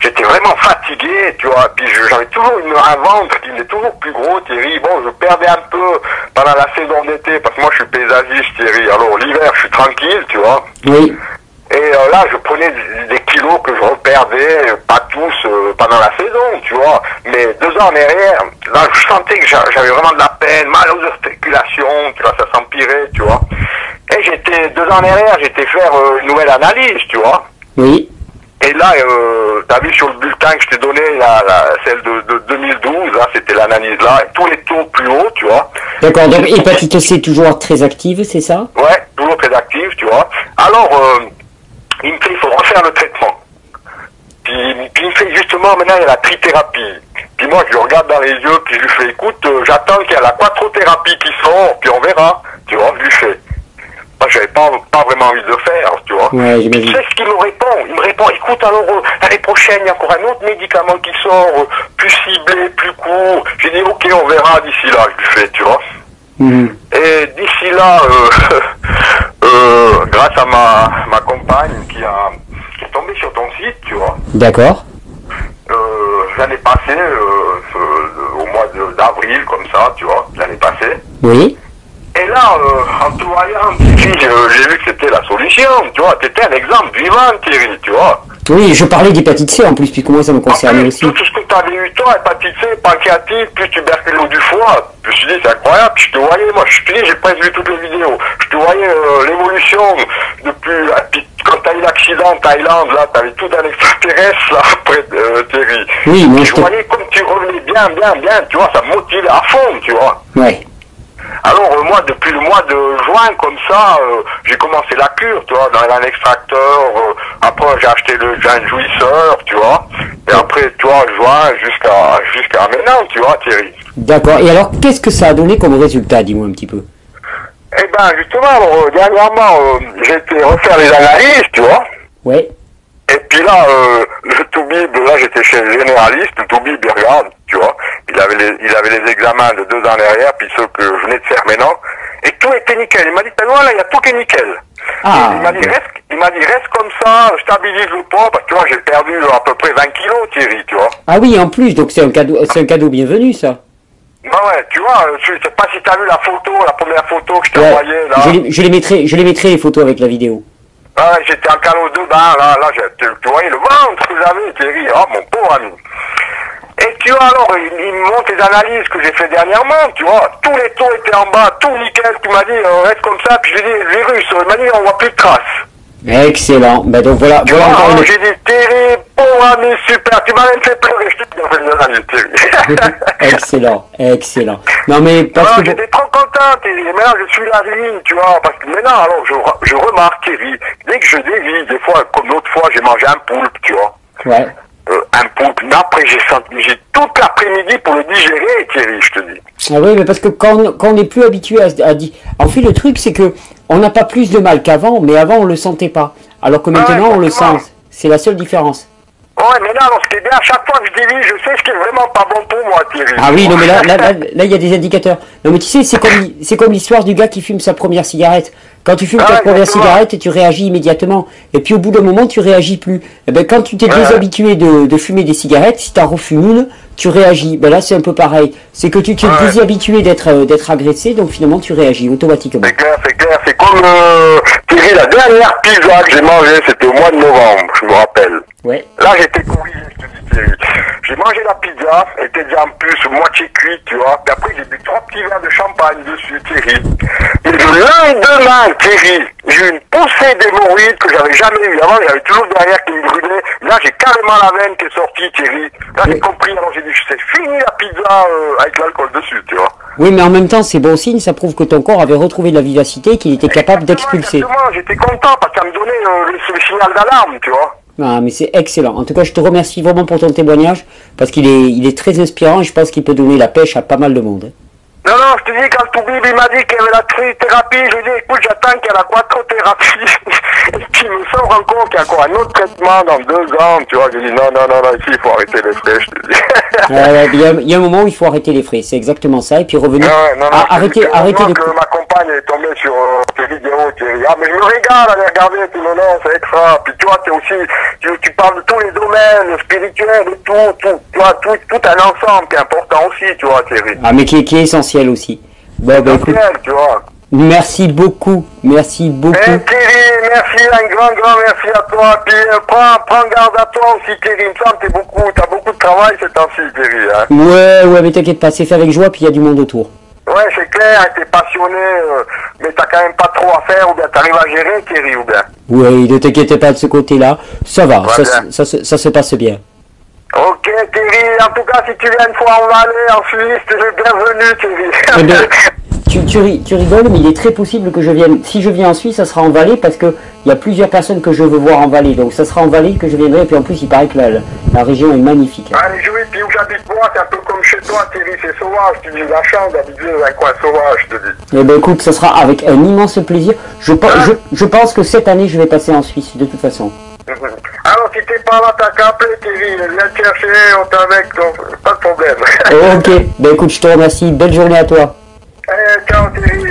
j'étais vraiment fatigué, tu vois, puis j'avais toujours un ventre qui était toujours plus gros, Thierry. Bon, je perdais un peu pendant la saison d'été, parce que moi je suis paysagiste, Thierry, alors l'hiver je suis tranquille, tu vois. Oui. Et là, je prenais des kilos que je reperdais, pas tous pendant la saison, tu vois. Mais 2 ans en arrière, là, je sentais que j'avais vraiment de la peine, mal aux articulations, tu vois, ça s'empirait, tu vois. Et 2 ans en arrière, j'étais faire une nouvelle analyse, tu vois. Oui. Et là, t'as vu sur le bulletin que je t'ai donné, celle de 2012, là, c'était l'analyse là, et tous les taux plus hauts, tu vois. D'accord, donc hépatite C toujours très active, c'est ça? Ouais, toujours très active, tu vois. Alors, il me fait, il faut refaire le traitement. Puis il me fait justement, maintenant il y a la trithérapie. Puis moi je le regarde dans les yeux, puis je lui fais, écoute, j'attends qu'il y a la quattrothérapie qui sort, puis on verra. Tu vois, je lui fais. Moi j'avais pas vraiment envie de le faire, tu vois. Ouais, tu sais ce qu'il me répond? Il me répond, écoute, alors l'année prochaine il y a encore un autre médicament qui sort, plus ciblé, plus court. J'ai dit, ok, on verra d'ici là, je lui fais, tu vois. Et d'ici là, grâce à ma compagne qui est tombée sur ton site, tu vois. D'accord. L'année passée, au mois d'avril, comme ça, tu vois, l'année passée. Oui. Et là, en te voyant, j'ai vu que c'était la solution, tu vois. T'étais un exemple vivant, Thierry, tu vois. Oui, je parlais d'hépatite C en plus, puis comment ça me concernait aussi. Tout ce que tu avais eu toi, hépatite C, pancréatite, plus tuberculose du foie, je me suis dit c'est incroyable, puis je te voyais, moi je te dis, j'ai presque vu toutes les vidéos, je te voyais l'évolution depuis, puis quand tu as eu l'accident en Thaïlande, là, tu avais tout un extraterrestre, là, après Thierry. Oui, moi je voyais comme tu revenais bien, tu vois, ça me motivait à fond, tu vois. Ouais. Alors moi, depuis le mois de juin, comme ça, j'ai commencé la cure, tu vois, dans un extracteur. Après, j'ai acheté un jouisseur, tu vois. Et après, tu vois, juin jusqu'à maintenant, tu vois, Thierry. D'accord. Et alors, qu'est-ce que ça a donné comme résultat? Dis-moi un petit peu. Eh ben, justement, alors, dernièrement, j'ai été refaire les analyses, tu vois. Ouais. Et puis là, le Toubib, là, j'étais chez le généraliste, le Toubib, il regarde, tu vois. Il avait les examens de 2 ans derrière, puis ceux que je venais de faire maintenant. Et tout était nickel. Il m'a dit, là, il y a tout qui est nickel. Ah. Il m'a dit, reste comme ça, stabilise le poids, parce que tu vois, j'ai perdu à peu près 20 kilos, Thierry, tu vois. Ah oui, en plus, donc c'est un cadeau bienvenu, ça. Bah ouais, tu vois, je sais pas si t'as vu la première photo que je t'ai envoyée, là. Je les mettrai les photos avec la vidéo. Ah ouais, j'étais en canot de bain, là, tu voyais le ventre que j'avais, Thierry, oh mon pauvre ami. Et tu vois, alors, il me montre les analyses que j'ai fait dernièrement, tu vois, tous les taux étaient en bas, tout nickel, tu m'as dit, reste comme ça, puis je lui ai dit, le virus, il m'a dit, on voit plus de traces. Excellent, ben donc voilà, tu vois, j'ai dit, Thierry, pauvre ami, super, tu m'as même fait pleurer, je t'ai fait les analyses, Thierry. Excellent. Non mais, parce que... J'étais trop content, Thierry, et maintenant je suis la ligne, tu vois, parce que maintenant, alors, je remarque, Thierry, dès que je dévie, des fois, comme l'autre fois, j'ai mangé un poulpe, tu vois. Ouais. Un poulpe, mais après j'ai toute l'après-midi pour le digérer, Thierry, je te dis. Ah oui, mais parce que quand on n'est plus habitué à dire... En fait, le truc, c'est que on n'a pas plus de mal qu'avant, mais avant, on le sentait pas. Alors que maintenant, on le sent. C'est la seule différence. Ouais, mais là, ce qui est bien, à chaque fois que je dévie, je sais ce qui est vraiment pas bon pour moi, Thierry. Ah oui, non, mais là, il y a des indicateurs. Non, mais tu sais, c'est comme l'histoire du gars qui fume sa première cigarette. Quand tu fumes ta première cigarette, tu réagis immédiatement. Et puis au bout d'un moment, tu réagis plus. Et ben, quand tu t'es déshabitué de fumer des cigarettes, si tu en refumes une, tu réagis. Ben là, c'est un peu pareil. C'est que tu t'es déshabitué d'être agressé, donc finalement, tu réagis automatiquement. C'est clair. C'est comme, Thierry, la dernière pizza que j'ai mangée, c'était au mois de novembre, je me rappelle. Ouais. Là, j'étais corrigé, je te dis, Thierry. J'ai mangé la pizza, elle était déjà en plus moitié cuite, tu vois. Puis après, j'ai bu 3 petits verres de champagne dessus, Thierry. Et le lendemain, Thierry, j'ai eu une poussée d'hémorroïdes que j'avais jamais eu. Avant, j'avais toujours derrière qui me brûlait. Là, j'ai carrément la veine qui est sortie, Thierry. Là, j'ai compris. Alors, j'ai dit, c'est fini la pizza avec l'alcool dessus, tu vois. Oui, mais en même temps, c'est bon signe. Ça prouve que ton corps avait retrouvé de la vivacité et qu'il était capable d'expulser. Exactement, j'étais content parce que ça me donnait le signal d'alarme, tu vois. Ah, mais c'est excellent. En tout cas, je te remercie vraiment pour ton témoignage parce qu'il est très inspirant et je pense qu'il peut donner la pêche à pas mal de monde. Non, je te dis, quand Toubib il m'a dit qu'il y avait la cryothérapie, je lui ai dit, écoute, j'attends qu'il y ait la quattrothérapie. Et puis il me sort encore qu'il y a encore un autre traitement dans 2 ans, tu vois. J'ai dit, non, ici, il faut arrêter les frais, je te dis. Il y a un moment où il faut arrêter les frais, c'est exactement ça, et puis revenir. Arrêter les que ma compagne est tombée sur tes vidéos, Thierry. Ah, mais je me régale à les regarder, puis non, c'est extra. Puis tu vois, t'es aussi, tu parles de tous les domaines, spirituels, de tout, tu vois, tout un ensemble qui est important aussi, tu vois, Thierry. Ah, mais qui est essentiel aussi. Essentiel, tu vois. Merci beaucoup. Thierry, merci, un grand merci à toi. Puis prends garde à toi aussi, Thierry. Il me semble que t'as beaucoup de travail ces temps-ci, Thierry. Hein. Ouais, mais t'inquiète pas, c'est fait avec joie, puis il y a du monde autour. Ouais, c'est clair, t'es passionné, mais t'as quand même pas trop à faire, ou bien t'arrives à gérer, Thierry, ou bien. Oui, ne t'inquiète pas de ce côté-là. Ça va, ça se passe bien. Ok, Thierry, en tout cas, si tu viens une fois en Valais, en Suisse, tu es bienvenu, Thierry. Eh bien, tu rigoles, mais il est très possible que je vienne. Si je viens en Suisse, ça sera en Valais, parce que il y a plusieurs personnes que je veux voir en Valais. Donc ça sera en Valais que je viendrai, et puis en plus, il paraît que la région est magnifique. Allez, oui, puis où j'habite moi, c'est un peu comme chez toi, Thierry, c'est sauvage. Tu dis la chance d'habiter dans un coin sauvage, je te dis. Eh bien, écoute, ça sera avec un immense plaisir. Je pense que cette année, je vais passer en Suisse, de toute façon. Alors, si t'es pas là, t'as qu'à appeler, Thierry. Viens te chercher, on t'avec, donc pas de problème. Ok, ben écoute, je te remercie. Belle journée à toi. Allez, ciao, Thierry.